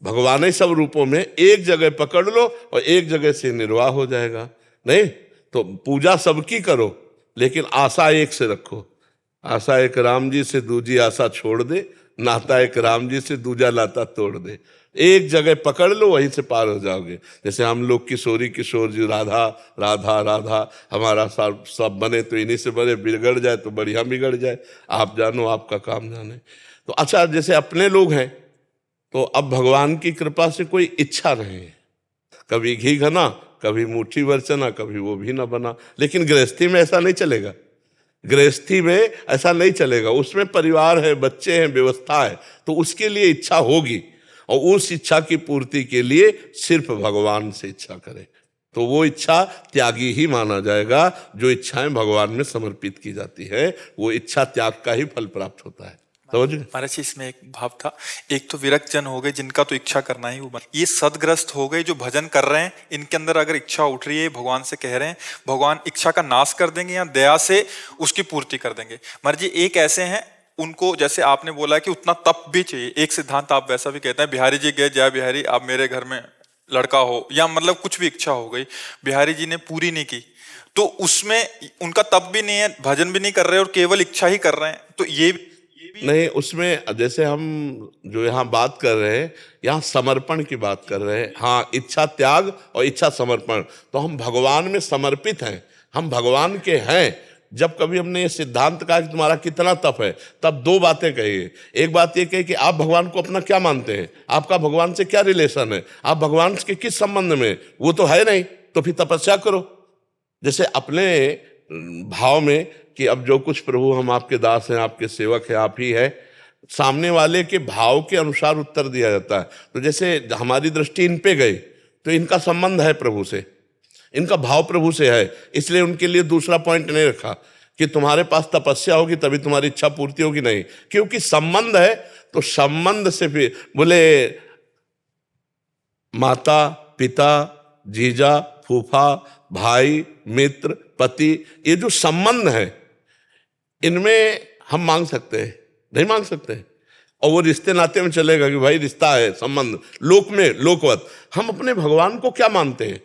भगवान ही सब रूपों में, एक जगह पकड़ लो और एक जगह से निर्वाह हो जाएगा। नहीं तो पूजा सबकी करो, लेकिन आशा एक से रखो। आशा एक राम जी से दूजी आशा छोड़ दे, नाता एक राम जी से दूजा नाता तोड़ दे। एक जगह पकड़ लो, वहीं से पार हो जाओगे। जैसे हम लोग किशोरी किशोर जी, राधा राधा राधा, हमारा सब बने तो इन्हीं से बने, बिगड़ जाए तो बढ़िया बिगड़ जाए। आप जानो आपका काम जाने। तो अच्छा, जैसे अपने लोग हैं तो अब भगवान की कृपा से कोई इच्छा नहीं है। कभी घी घना, कभी मुट्ठी भर चना, कभी वो भी ना बना। लेकिन गृहस्थी में ऐसा नहीं चलेगा। गृहस्थी में ऐसा नहीं चलेगा। उसमें परिवार है, बच्चे हैं, व्यवस्था है, तो उसके लिए इच्छा होगी, और उस इच्छा की पूर्ति के लिए सिर्फ भगवान से इच्छा करें तो वो इच्छा त्यागी ही माना जाएगा। जो इच्छाएं भगवान में समर्पित की जाती है वो इच्छा त्याग का ही फल प्राप्त होता है। महाराज जी, इसमें एक भाव था, एक तो विरक्त जन हो गए जिनका तो इच्छा करना ही वो ये सदग्रस्त हो गए जो भजन कर रहे हैं, इनके अंदर अगर इच्छा उठ रही है, भगवान से कह रहे हैं, भगवान इच्छा का नाश कर देंगे या दया से उसकी पूर्ति कर देंगे। महाराज जी, एक ऐसे हैं उनको, जैसे आपने बोला कि उतना तप भी चाहिए, एक सिद्धांत आप वैसा भी कहते हैं, बिहारी जी गए, जय बिहारी आप मेरे घर में लड़का हो या मतलब कुछ भी इच्छा हो गई, बिहारी जी ने पूरी नहीं की, तो उसमें उनका तप भी नहीं है, भजन भी नहीं कर रहे और केवल इच्छा ही कर रहे हैं, तो ये भी नहीं, उसमें जैसे हम जो यहाँ बात कर रहे हैं, यहाँ समर्पण की बात कर रहे हैं। हाँ, इच्छा त्याग और इच्छा समर्पण, तो हम भगवान में समर्पित हैं, हम भगवान के हैं। जब कभी हमने ये सिद्धांत कहा कि तुम्हारा कितना तप है, तब दो बातें कही है। एक बात ये कही कि आप भगवान को अपना क्या मानते हैं, आपका भगवान से क्या रिलेशन है, आप भगवान के किस संबंध में, वो तो है नहीं, तो फिर तपस्या करो। जैसे अपने भाव में कि अब जो कुछ प्रभु हम आपके दास हैं, आपके सेवक हैं, आप ही है, सामने वाले के भाव के अनुसार उत्तर दिया जाता है। तो जैसे हमारी दृष्टि इन पे गई तो इनका संबंध है प्रभु से, इनका भाव प्रभु से है, इसलिए उनके लिए दूसरा पॉइंट नहीं रखा कि तुम्हारे पास तपस्या होगी तभी तुम्हारी इच्छा पूर्ति होगी, नहीं, क्योंकि संबंध है। तो संबंध से फिर बोले माता पिता जीजा फूफा भाई मित्र पति, ये जो संबंध है इनमें हम मांग सकते हैं, नहीं मांग सकते। और वो रिश्ते नाते में चलेगा कि भाई रिश्ता है, संबंध, लोक में लोकवत। हम अपने भगवान को क्या मानते हैं,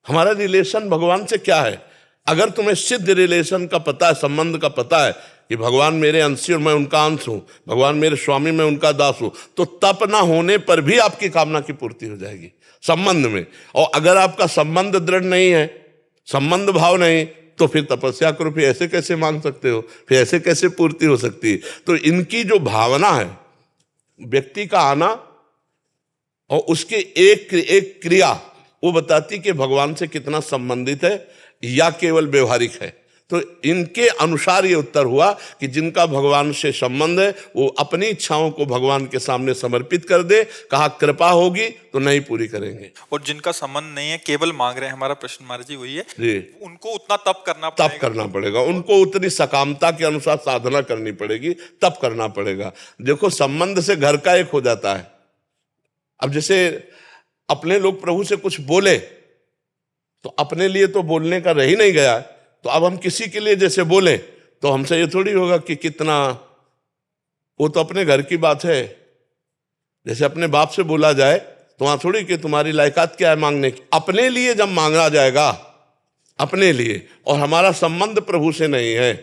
हमारा रिलेशन भगवान से क्या है। अगर तुम्हें सिद्ध रिलेशन का पता है, संबंध का पता है कि भगवान मेरे अंशी और मैं उनका अंश हूं, भगवान मेरे स्वामी मैं उनका दास हूं, तो तप ना होने पर भी आपकी कामना की पूर्ति हो जाएगी संबंध में। और अगर आपका संबंध दृढ़ नहीं है, संबंध भाव नहीं, तो फिर तपस्या करो, फिर ऐसे कैसे मांग सकते हो, फिर ऐसे कैसे पूर्ति हो सकती है। तो इनकी जो भावना है, व्यक्ति का आना और उसके एक क्रिया, वो बताती कि भगवान से कितना संबंधित है या केवल व्यवहारिक है। तो इनके अनुसार ये उत्तर हुआ कि जिनका भगवान से संबंध है वो अपनी इच्छाओं को भगवान के सामने समर्पित कर दे, कहा कृपा होगी तो नहीं पूरी करेंगे। और जिनका संबंध नहीं है, केवल मांग रहे हैं, हमारा प्रश्न महाराज जी वही है जी, उनको उतना तप करना उनको उतनी सकामता के अनुसार साधना करनी पड़ेगी, तप करना पड़ेगा। देखो, संबंध से घर का एक हो जाता है। अब जैसे अपने लोग प्रभु से कुछ बोले तो अपने लिए तो बोलने का रह ही नहीं गया, तो अब हम किसी के लिए जैसे बोले तो हमसे ये थोड़ी होगा कि कितना, वो तो अपने घर की बात है। जैसे अपने बाप से बोला जाए तो वहां थोड़ी कि तुम्हारी लायकात क्या है मांगने की। अपने लिए जब मांगा जाएगा, अपने लिए, और हमारा संबंध प्रभु से नहीं है,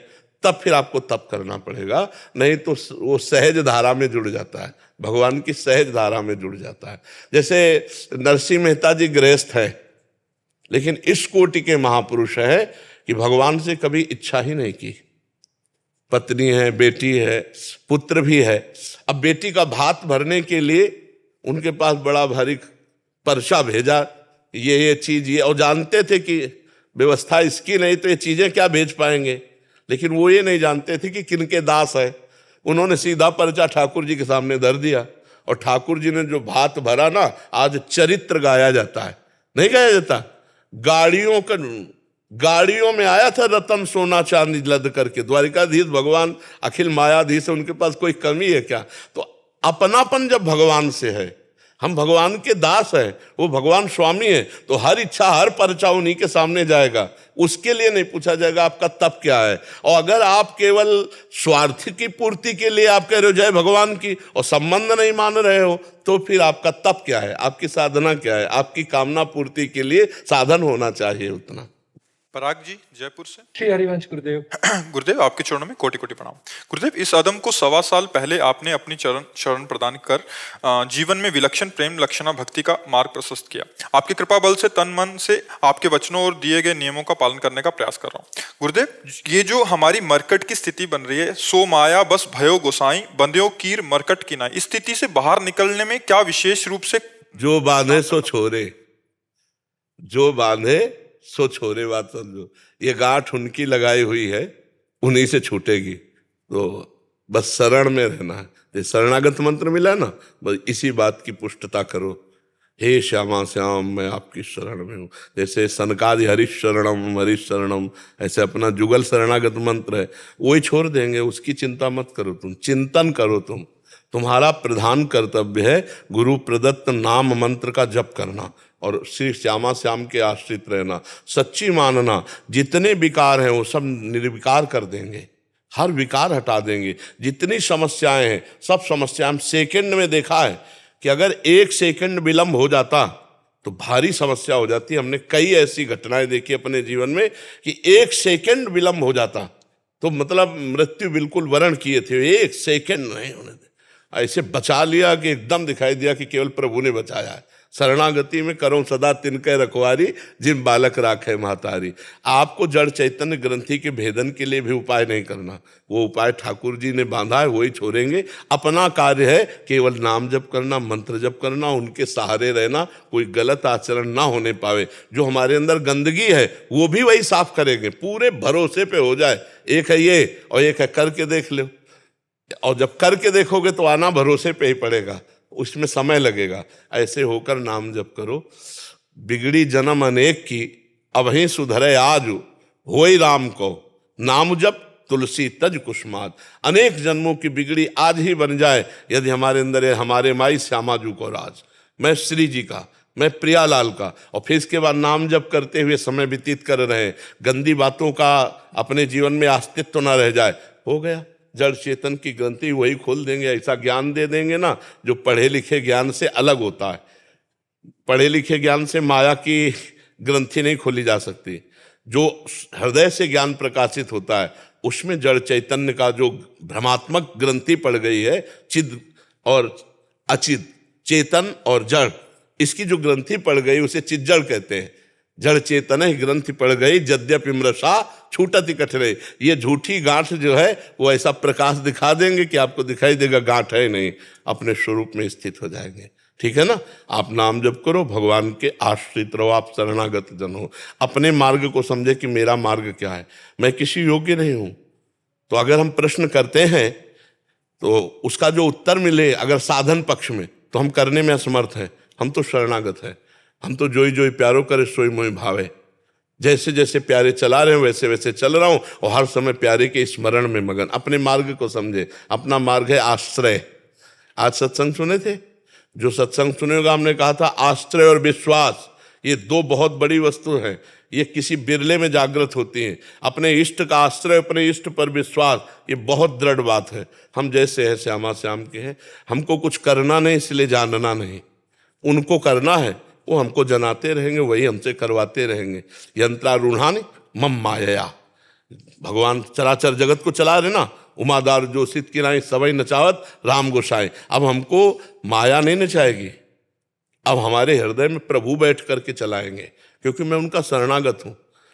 तब फिर आपको तप करना पड़ेगा, नहीं तो वो सहज धारा में जुड़ जाता है, भगवान की सहज धारा में जुड़ जाता है। जैसे नरसिंह मेहता जी गृहस्थ है, लेकिन इस कोटि के महापुरुष है कि भगवान से कभी इच्छा ही नहीं की। पत्नी है, बेटी है, पुत्र भी है। अब बेटी का भात भरने के लिए उनके पास बड़ा भारी पर्चा भेजा, ये चीज ये, और जानते थे कि व्यवस्था इसकी नहीं तो ये चीजें क्या भेज पाएंगे, लेकिन वो ये नहीं जानते थे कि किनके दास है। उन्होंने सीधा पर्चा ठाकुर जी के सामने धर दिया, और ठाकुर जी ने जो भात भरा ना, आज चरित्र गाया जाता है, नहीं गाया जाता। गाड़ियों में आया था रतन सोना चांदी लद करके, द्वारिकाधीश भगवान अखिल मायाधीश है, उनके पास कोई कमी है क्या। तो अपनापन जब भगवान से है, हम भगवान के दास हैं, वो भगवान स्वामी है, तो हर इच्छा हर पर्चा उन्हीं के सामने जाएगा, उसके लिए नहीं पूछा जाएगा आपका तप क्या है। और अगर आप केवल स्वार्थ की पूर्ति के लिए आप कह रहे हो जय भगवान की, और संबंध नहीं मान रहे हो, तो फिर आपका तप क्या है, आपकी साधना क्या है। आपकी कामना पूर्ति के लिए साधन होना चाहिए उतना। पराग जी जयपुर से। श्री हरिवंश गुरुदेव। गुरुदेव, आपके चरणों में कोटि कोटि प्रणाम। गुरुदेव, इस अदम को 1.25 साल पहले आपने अपनी शरण प्रदान कर जीवन में विलक्षण प्रेम लक्षणा भक्ति का मार्ग प्रशस्त किया। आपकी कृपा बल से तन मन से आपके वचनों और दिए गए नियमों का पालन करने का प्रयास कर रहा हूँ। गुरुदेव, ये जो हमारी मरकट की स्थिति बन रही है, सो माया बस भयो गोसाई बंध्यो कीर मरकट की ना, इस स्थिति से बाहर निकलने में क्या विशेष रूप से जो बांधे सो छोरे, जो बांधे सो छोरे, बात समझो। ये गांठ उनकी लगाई हुई है, उन्हीं से छूटेगी। तो बस शरण में रहना है। ये शरणागत मंत्र मिला ना, बस इसी बात की पुष्टता करो, हे श्यामा श्याम मैं आपकी शरण में हूँ। जैसे सनकादि हरीश शरणम हरीश शरणम, ऐसे अपना जुगल शरणागत मंत्र है, वही छोड़ देंगे, उसकी चिंता मत करो, तुम चिंतन करो। तुम्हारा प्रधान कर्तव्य है गुरु प्रदत्त नाम मंत्र का जप करना और श्री श्यामा श्याम के आश्रित रहना, सच्ची मानना। जितने विकार हैं वो सब निर्विकार कर देंगे, हर विकार हटा देंगे। जितनी समस्याएं हैं सब समस्याएं, सेकंड में देखा है कि अगर 1 सेकंड विलंब हो जाता तो भारी समस्या हो जाती है। हमने कई ऐसी घटनाएं देखी अपने जीवन में कि 1 सेकंड विलंब हो जाता तो मतलब मृत्यु बिल्कुल वरण किए थे, 1 सेकंड नहीं होने दे, ऐसे बचा लिया कि एकदम दिखाई दिया कि केवल प्रभु ने बचाया है। शरणागति में करो सदा तिनके रखवारी, जिन बालक राखे महतारी। आपको जड़ चैतन्य ग्रंथि के भेदन के लिए भी उपाय नहीं करना, वो उपाय ठाकुर जी ने बांधा है, वही छोड़ेंगे। अपना कार्य है केवल नाम जप करना, मंत्र जप करना, उनके सहारे रहना, कोई गलत आचरण ना होने पावे। जो हमारे अंदर गंदगी है वो भी वही साफ करेंगे, पूरे भरोसे पे हो जाए। एक है ये और एक है करके देख लो, और जब करके देखोगे तो आना भरोसे पे ही पड़ेगा, उसमें समय लगेगा। ऐसे होकर नाम जप करो। बिगड़ी जन्म अनेक की अब ही सुधरे आज, होई राम को नाम जप तुलसी तज कुसुमात। अनेक जन्मों की बिगड़ी आज ही बन जाए यदि हमारे अंदर है हमारे माई श्यामा जू को राज, मैं श्री जी का, मैं प्रियालाल का, और फिर इसके बाद नाम जप करते हुए समय व्यतीत कर रहे हैं। गंदी बातों का अपने जीवन में अस्तित्व ना रह जाए, हो गया। जड़ चेतन की ग्रंथि वही खोल देंगे, ऐसा ज्ञान दे देंगे ना जो पढ़े लिखे ज्ञान से अलग होता है। पढ़े लिखे ज्ञान से माया की ग्रंथि नहीं खोली जा सकती। जो हृदय से ज्ञान प्रकाशित होता है उसमें जड़ चैतन्य का जो भ्रमात्मक ग्रंथि पड़ गई है, चिद और अचिद, चेतन और जड़, इसकी जो ग्रंथि पड़ गई उसे चिज्जड़ कहते हैं। जड़ चेतन ही ग्रंथि पड़ गई, यद्यपि मृषा छूटति कठरे। ये झूठी गांठ जो है वो ऐसा प्रकाश दिखा देंगे कि आपको दिखाई देगा गांठ है नहीं, अपने स्वरूप में स्थित हो जाएंगे। ठीक है ना। आप नाम जप करो, भगवान के आश्रित रहो, आप शरणागत जन हो। अपने मार्ग को समझे कि मेरा मार्ग क्या है, मैं किसी योग्य नहीं हूं। तो अगर हम प्रश्न करते हैं तो उसका जो उत्तर मिले अगर साधन पक्ष में, तो हम करने में असमर्थ हैं। हम तो शरणागत हैं। हम तो जोई जोई प्यारो करे सोई मोई भावे। जैसे जैसे प्यारे चला रहे हैं वैसे वैसे चल रहा हूं और हर समय प्यारे के स्मरण में मगन। अपने मार्ग को समझे, अपना मार्ग है आश्रय। आज सत्संग सुने थे, जो सत्संग सुने होगा, हमने कहा था आश्रय और विश्वास ये 2 बहुत बड़ी वस्तु हैं। ये किसी बिरले में जागृत होती हैं। अपने इष्ट का आश्रय, अपने इष्ट पर विश्वास, ये बहुत दृढ़ बात है। हम जैसे हैं श्यामा श्याम के हैं, हमको कुछ करना नहीं इसलिए जानना नहीं, उनको करना है, वो हमको जनाते रहेंगे, वही हमसे करवाते रहेंगे। यंत्रारूढ़ानि मम मायया, भगवान चराचर जगत को चला रहे ना। उमादार जो सित की नाई सबई नचावत राम गोसाई। अब हमको माया नहीं नचाएगी, अब हमारे हृदय में प्रभु बैठ करके चलाएंगे, क्योंकि मैं उनका शरणागत हूं।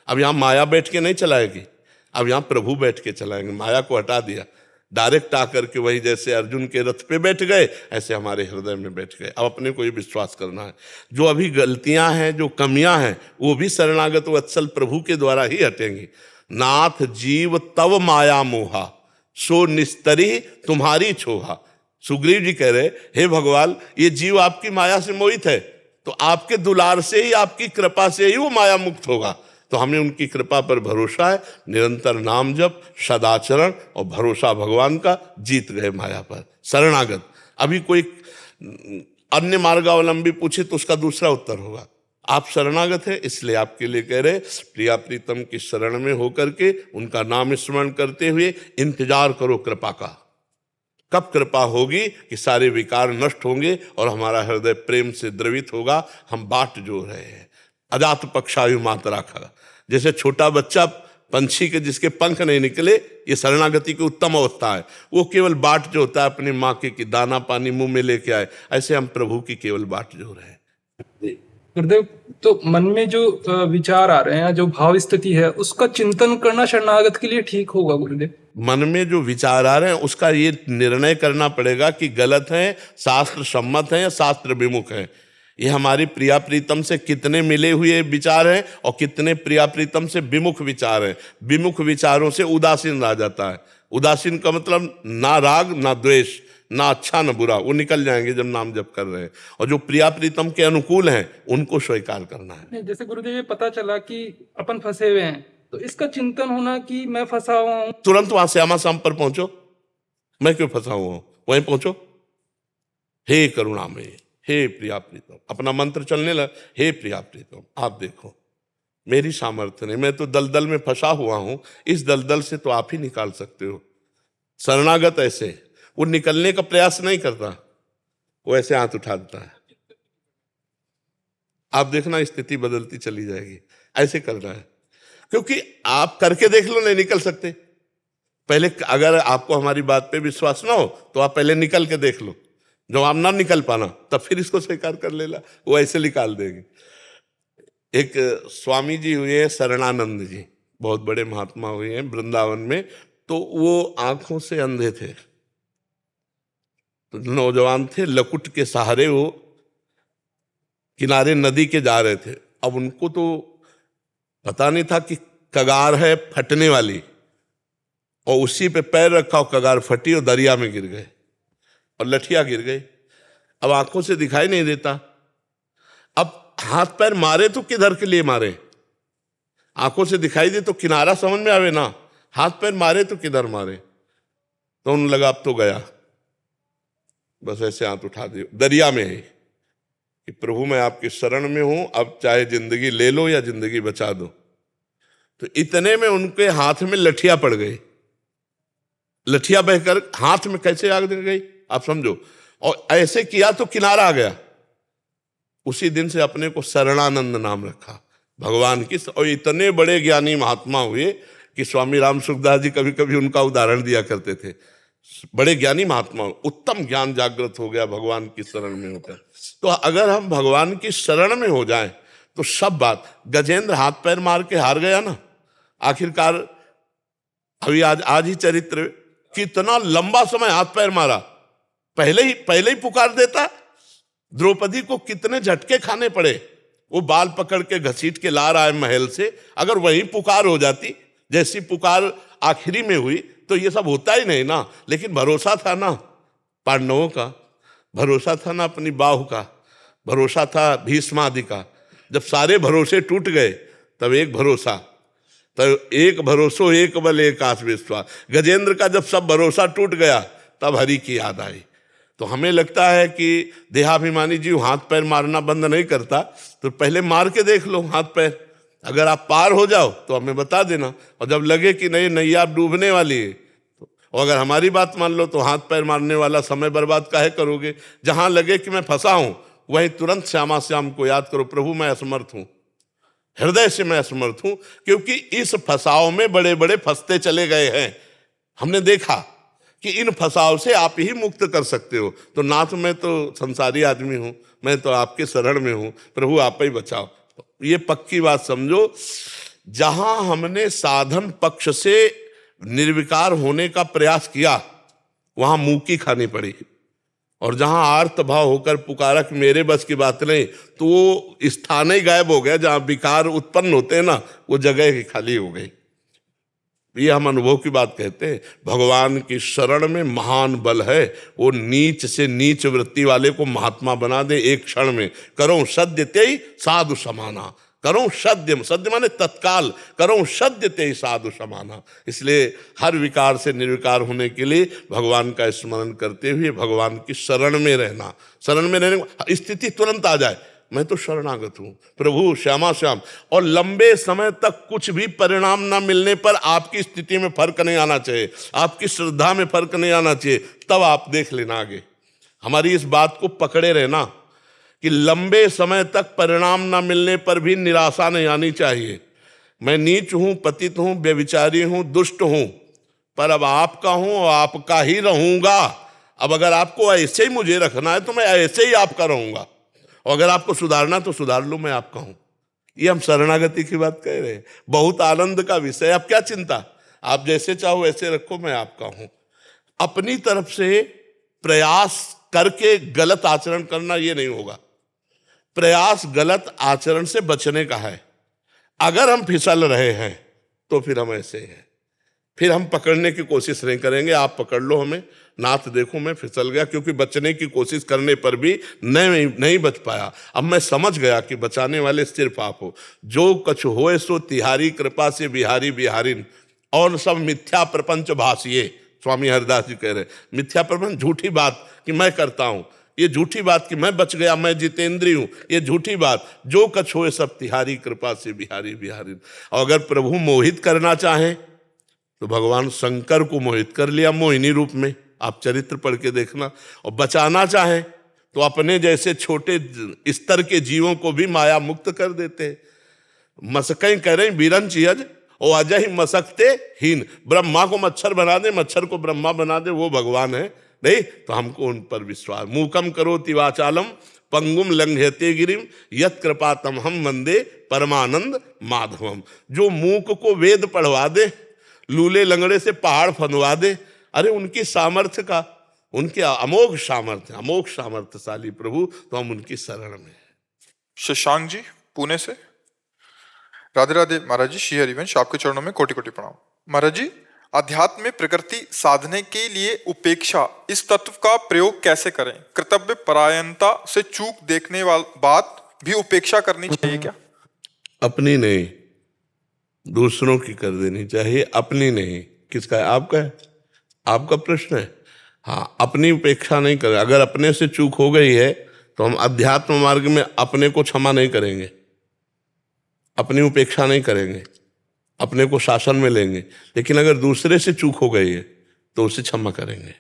अब यहाँ माया बैठ के नहीं चलाएगी, अब यहाँ प्रभु बैठ के चलाएंगे। माया को हटा दिया, डायरेक्ट आकर के वही जैसे अर्जुन के रथ पे बैठ गए ऐसे हमारे हृदय में बैठ गए। अब अपने को ये विश्वास करना है, जो अभी गलतियां हैं, जो कमियां हैं, वो भी शरणागत वत्सल प्रभु के द्वारा ही हटेंगी। नाथ जीव तव माया मोहा, सो निस्तरी तुम्हारी छोहा। सुग्रीव जी कह रहे, हे भगवान, ये जीव आपकी माया से मोहित है, तो आपके दुलार से ही, आपकी कृपा से ही वो माया मुक्त होगा। तो हमें उनकी कृपा पर भरोसा है। निरंतर नाम जप, सदाचरण और भरोसा भगवान का, जीत गए माया पर। शरणागत। अभी कोई अन्य मार्गावलंबी पूछे तो उसका दूसरा उत्तर होगा। आप शरणागत हैं इसलिए आपके लिए कह रहे, प्रिया प्रीतम की शरण में होकर के उनका नाम स्मरण करते हुए इंतजार करो कृपा का। कब कृपा होगी कि सारे विकार नष्ट होंगे और हमारा हृदय प्रेम से द्रवित होगा। हम बाट जो रहे हैं। अजात पक्षायु मातरा खा, जैसे छोटा बच्चा पंछी के जिसके पंख नहीं निकले, ये शरणागति की उत्तम अवस्था है। वो केवल बाट जो होता है अपनी माँ के कि दाना पानी मुंह में लेके आए, ऐसे हम प्रभु की केवल बाट जो रहे। गुरुदेव, तो मन में जो विचार आ रहे हैं, जो भाव स्थिति है, उसका चिंतन करना शरणागत के लिए ठीक होगा गुरुदेव? मन में जो विचार आ रहे हैं उसका ये निर्णय करना पड़ेगा कि गलत है, शास्त्र सम्मत है या शास्त्र विमुख है। ये हमारी प्रिया प्रीतम से कितने मिले हुए विचार हैं और कितने प्रिया प्रीतम से विमुख विचार हैं। विमुख विचारों से उदासीन रह जाता है। उदासीन का मतलब ना राग ना द्वेष, ना अच्छा ना बुरा, वो निकल जाएंगे जब नाम जप कर रहे हैं। और जो प्रिया प्रीतम के अनुकूल हैं उनको स्वीकार करना है। जैसे गुरुदेव ये पता चला कि अपन फंसे हुए हैं, तो इसका चिंतन होना कि मैं फंसा हुआ हूं, तुरंत वहां श्यामा शाम पर पहुंचो। मैं क्यों फंसा हुआ हूं, वहीं पहुंचो। हे करुणामय, हे प्रिया प्रीतम, अपना मंत्र चलने लगा। हे प्रिया प्रीतम, आप देखो मेरी सामर्थ्य नहीं, मैं तो दलदल में फंसा हुआ हूं, इस दलदल से तो आप ही निकाल सकते हो। शरणागत ऐसे, वो निकलने का प्रयास नहीं करता, वो ऐसे हाथ उठा देता है। आप देखना स्थिति बदलती चली जाएगी। ऐसे करना है, क्योंकि आप करके देख लो, नहीं निकल सकते। पहले अगर आपको हमारी बात पे विश्वास ना हो तो आप पहले निकल के देख लो, जब आप ना निकल पाना तब फिर इसको स्वीकार कर लेना, वो ऐसे निकाल देंगे। एक स्वामी जी हुए हैं शरणानंद जी, बहुत बड़े महात्मा हुए हैं वृंदावन में। तो वो आंखों से अंधे थे, तो नौजवान थे, लकुट के सहारे वो किनारे नदी के जा रहे थे। अब उनको तो पता नहीं था कि कगार है फटने वाली, और उसी पे पैर रखा और कगार फटी और दरिया में गिर गए और लठिया गिर गए। अब आंखों से दिखाई नहीं देता, अब हाथ पैर मारे तो किधर के लिए मारे? आंखों से दिखाई दे तो किनारा समझ में आवे ना, हाथ पैर मारे तो किधर मारे? तो उन्हें लगा अब तो गया, बस ऐसे हाथ उठा दिए, दरिया में है कि प्रभु मैं आपकी शरण में हूं, अब चाहे जिंदगी ले लो या जिंदगी बचा दो। तो इतने में उनके हाथ में लठिया पड़ गई, लठिया बहकर हाथ में कैसे आग लग गई आप समझो, और ऐसे किया तो किनारा आ गया। उसी दिन से अपने को शरणानंद नाम रखा भगवान की। और इतने बड़े ज्ञानी महात्मा हुए कि स्वामी राम सुखदास जी कभी कभी उनका उदाहरण दिया करते थे। बड़े ज्ञानी महात्मा, उत्तम ज्ञान जागृत हो गया भगवान की शरण में होकर। तो अगर हम भगवान की शरण में हो जाएं तो सब बात, गजेंद्र हाथ पैर मार के हार गया ना आखिरकार। अभी आज ही चरित्र, कितना लंबा समय हाथ पैर मारा, पहले ही पुकार देता। द्रौपदी को कितने झटके खाने पड़े, वो बाल पकड़ के घसीट के ला रहा है महल से, अगर वही पुकार हो जाती जैसी पुकार आखिरी में हुई तो ये सब होता ही नहीं ना। लेकिन भरोसा था ना पांडवों का, भरोसा था ना अपनी बाहु का, भरोसा था भीष्मादि का। जब सारे भरोसे टूट गए तब एक भरोसा, तब एक भरोसो एक बल एक आस विश्वास। गजेंद्र का जब सब भरोसा टूट गया तब हरि की याद आई। तो हमें लगता है कि देहाभिमानी जीव हाथ पैर मारना बंद नहीं करता, तो पहले मार के देख लो हाथ पैर, अगर आप पार हो जाओ तो हमें बता देना। और जब लगे कि नहीं नैया डूबने वाली है, और अगर हमारी बात मान लो तो हाथ पैर मारने वाला समय बर्बाद काहे करोगे? जहां लगे कि मैं फंसा हूं वहीं तुरंत श्यामा श्याम को याद करो, प्रभु मैं असमर्थ हूं, हृदय से मैं असमर्थ हूं, क्योंकि इस फंसाव में बड़े बड़े फंसते चले गए हैं। हमने देखा कि इन फंसाव से आप ही मुक्त कर सकते हो। तो नाथ मैं तो संसारी आदमी हूं, मैं तो आपके शरण में हूं, प्रभु आप ही बचाओ। ये पक्की बात समझो। जहां हमने साधन पक्ष से निर्विकार होने का प्रयास किया वहां मुंह खानी पड़ी, और जहां आर्त भाव होकर पुकारक मेरे बस की बात नहीं, तो वो स्थान ही गायब हो गया। जहां विकार उत्पन्न होते हैं ना, वो जगह ही खाली हो गई। ये हम अनुभव की बात कहते हैं। भगवान की शरण में महान बल है, वो नीच से नीच वृत्ति वाले को महात्मा बना दे एक क्षण में। करो सद्य ते साधु समाना, करो सद्य माने तत्काल, करो सद्य ते साधु समाना। इसलिए हर विकार से निर्विकार होने के लिए भगवान का स्मरण करते हुए भगवान की शरण में रहना, शरण में रहने स्थिति तुरंत आ जाए, मैं तो शरणागत हूं प्रभु श्यामा श्याम। और लंबे समय तक कुछ भी परिणाम ना मिलने पर आपकी स्थिति में फर्क नहीं आना चाहिए, आपकी श्रद्धा में फर्क नहीं आना चाहिए, तब आप देख लेना आगे। हमारी इस बात को पकड़े रहना कि लंबे समय तक परिणाम ना मिलने पर भी निराशा नहीं आनी चाहिए। मैं नीच हूं, पतित हूं, व्यभिचारी हूं, दुष्ट हूं, पर अब आपका हूं और आपका ही रहूंगा। अब अगर आपको ऐसे ही मुझे रखना है तो मैं ऐसे ही आपका रहूंगा, और अगर आपको सुधारना तो सुधार लो, मैं आपका हूं। ये हम शरणागति की बात कह रहे हैं। बहुत आनंद का विषय। अब क्या चिंता, आप जैसे चाहो ऐसे रखो, मैं आपका हूं। अपनी तरफ से प्रयास करके गलत आचरण करना ये नहीं होगा। प्रयास गलत आचरण से बचने का है। अगर हम फिसल रहे हैं तो फिर हम ऐसे हैं, फिर हम पकड़ने की कोशिश नहीं करेंगे। आप पकड़ लो हमें, नाथ देखो मैं फिसल गया, क्योंकि बचने की कोशिश करने पर भी नहीं बच पाया। अब मैं समझ गया कि बचाने वाले सिर्फ आप हो। जो कछु होए सो तिहारी कृपा से बिहारी बिहारिन, और सब मिथ्या प्रपंच भाषिए। स्वामी हरिदास जी कह रहे मिथ्या प्रपंच, झूठी बात कि मैं करता हूं, ये झूठी बात कि मैं बच गया, मैं जितेंद्रिय हूं, ये झूठी बात। जो कछु होए सब तिहारी कृपा से बिहारी बिहारिन। और अगर प्रभु मोहित करना चाहें तो भगवान शंकर को मोहित कर लिया मोहिनी रूप में, आप चरित्र पढ़ के देखना। और बचाना चाहें तो अपने जैसे छोटे स्तर के जीवों को भी माया मुक्त कर देते। मसकें करें बीरन चियज ओ अजय ही मसकते हीन। ब्रह्मा को मच्छर बना दे, मच्छर को ब्रह्मा बना दे, वो भगवान है नहीं? तो हमको उन पर विश्वास। मूकम करोति वाचालम पंगुम लंघयते गिरिम यत कृपा तमहम वंदे परमानंद माधवम। जो मूक को वेद पढ़वा दे, लूले लंगड़े से पहाड़ फंदवा दे, अरे उनकी सामर्थ्य का, उनके अमोघ सामर्थ्यशाली प्रभु, तो हम उनकी शरण में। शशांक जी पुणे से। राधे राधे महाराज जी, श्री हरिवंश, आपके चरणों में कोटि कोटि प्रणाम। महाराज जी, अध्यात्म में प्रकृति साधने के लिए उपेक्षा इस तत्व का प्रयोग कैसे करें? कर्तव्य परायणता से चूक देखने वाली बात भी उपेक्षा करनी चाहिए क्या? अपनी नहीं, दूसरों की कर देनी चाहिए, अपनी नहीं। किसका है? आपका है, आपका प्रश्न है। हाँ, अपनी उपेक्षा नहीं करें। अगर अपने से चूक हो गई है तो हम अध्यात्म मार्ग में अपने को क्षमा नहीं करेंगे, अपनी उपेक्षा नहीं करेंगे, अपने को शासन में लेंगे। लेकिन अगर दूसरे से चूक हो गई है तो उसे क्षमा करेंगे,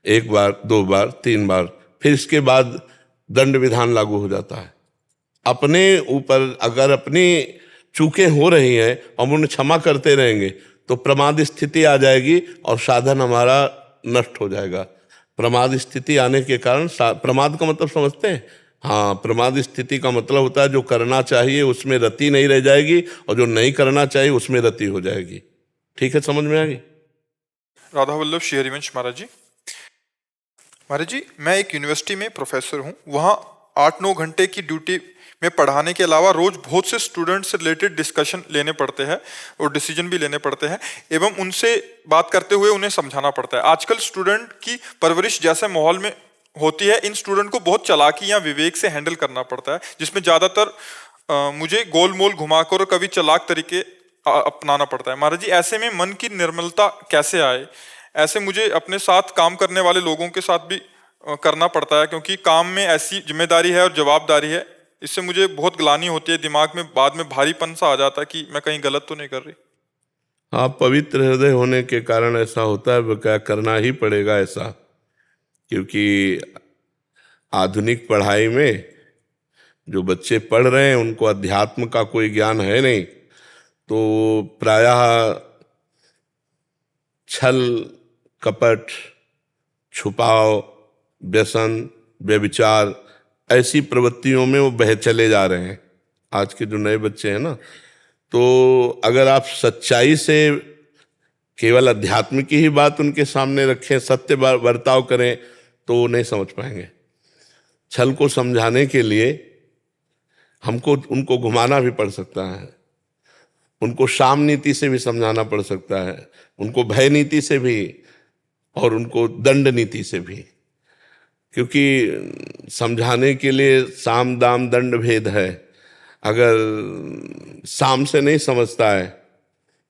1 बार 2 बार 3 बार, फिर इसके बाद दंड विधान लागू हो जाता है। अपने ऊपर अगर अपनी चूकें हो रही हैं हम उन्हें क्षमा करते रहेंगे तो प्रमाद स्थिति आ जाएगी और साधन हमारा नष्ट हो जाएगा। प्रमाद स्थिति आने के कारण, प्रमाद का मतलब समझते हैं? हाँ, प्रमाद स्थिति का मतलब होता है जो करना चाहिए उसमें रति नहीं रह जाएगी और जो नहीं करना चाहिए उसमें रति हो जाएगी। ठीक है, समझ में आ गई? राधा वल्लभ, श्री हरिवंश महाराज जी। महाराज जी, मैं एक यूनिवर्सिटी में प्रोफेसर हूँ। वहाँ 8-9 घंटे की ड्यूटी में पढ़ाने के अलावा रोज बहुत से स्टूडेंट से रिलेटेड डिस्कशन लेने पड़ते हैं और डिसीजन भी लेने पड़ते हैं, एवं उनसे बात करते हुए उन्हें समझाना पड़ता है। आजकल स्टूडेंट की परवरिश जैसे माहौल में होती है, इन स्टूडेंट को बहुत चालाकी या विवेक से हैंडल करना पड़ता है, जिसमें ज़्यादातर मुझे गोल मोल घुमाकर और कभी चालाक तरीके अपनाना पड़ता है। महाराज जी, ऐसे में मन की निर्मलता कैसे आए? ऐसे मुझे अपने साथ काम करने वाले लोगों के साथ भी करना पड़ता है, क्योंकि काम में ऐसी जिम्मेदारी है और जवाबदारी है। इससे मुझे बहुत ग्लानि होती है, दिमाग में बाद में भारीपन सा आ जाता है कि मैं कहीं गलत तो नहीं कर रही। हाँ, पवित्र हृदय होने के कारण ऐसा होता है, वो क्या करना ही पड़ेगा ऐसा, क्योंकि आधुनिक पढ़ाई में जो बच्चे पढ़ रहे हैं उनको अध्यात्म का कोई ज्ञान है नहीं, तो प्रायः छल कपट, छुपाव, व्यसन, व्यभिचार, ऐसी प्रवृत्तियों में वो बह चले जा रहे हैं आज के जो नए बच्चे हैं ना। तो अगर आप सच्चाई से केवल अध्यात्म की ही बात उनके सामने रखें, सत्य बर्ताव करें, तो वो नहीं समझ पाएंगे। छल को समझाने के लिए हमको उनको घुमाना भी पड़ सकता है, उनको शाम नीति से भी समझाना पड़ सकता है, उनको भय नीति से भी और उनको दंड नीति से भी, क्योंकि समझाने के लिए साम दाम दंड भेद है। अगर साम से नहीं समझता है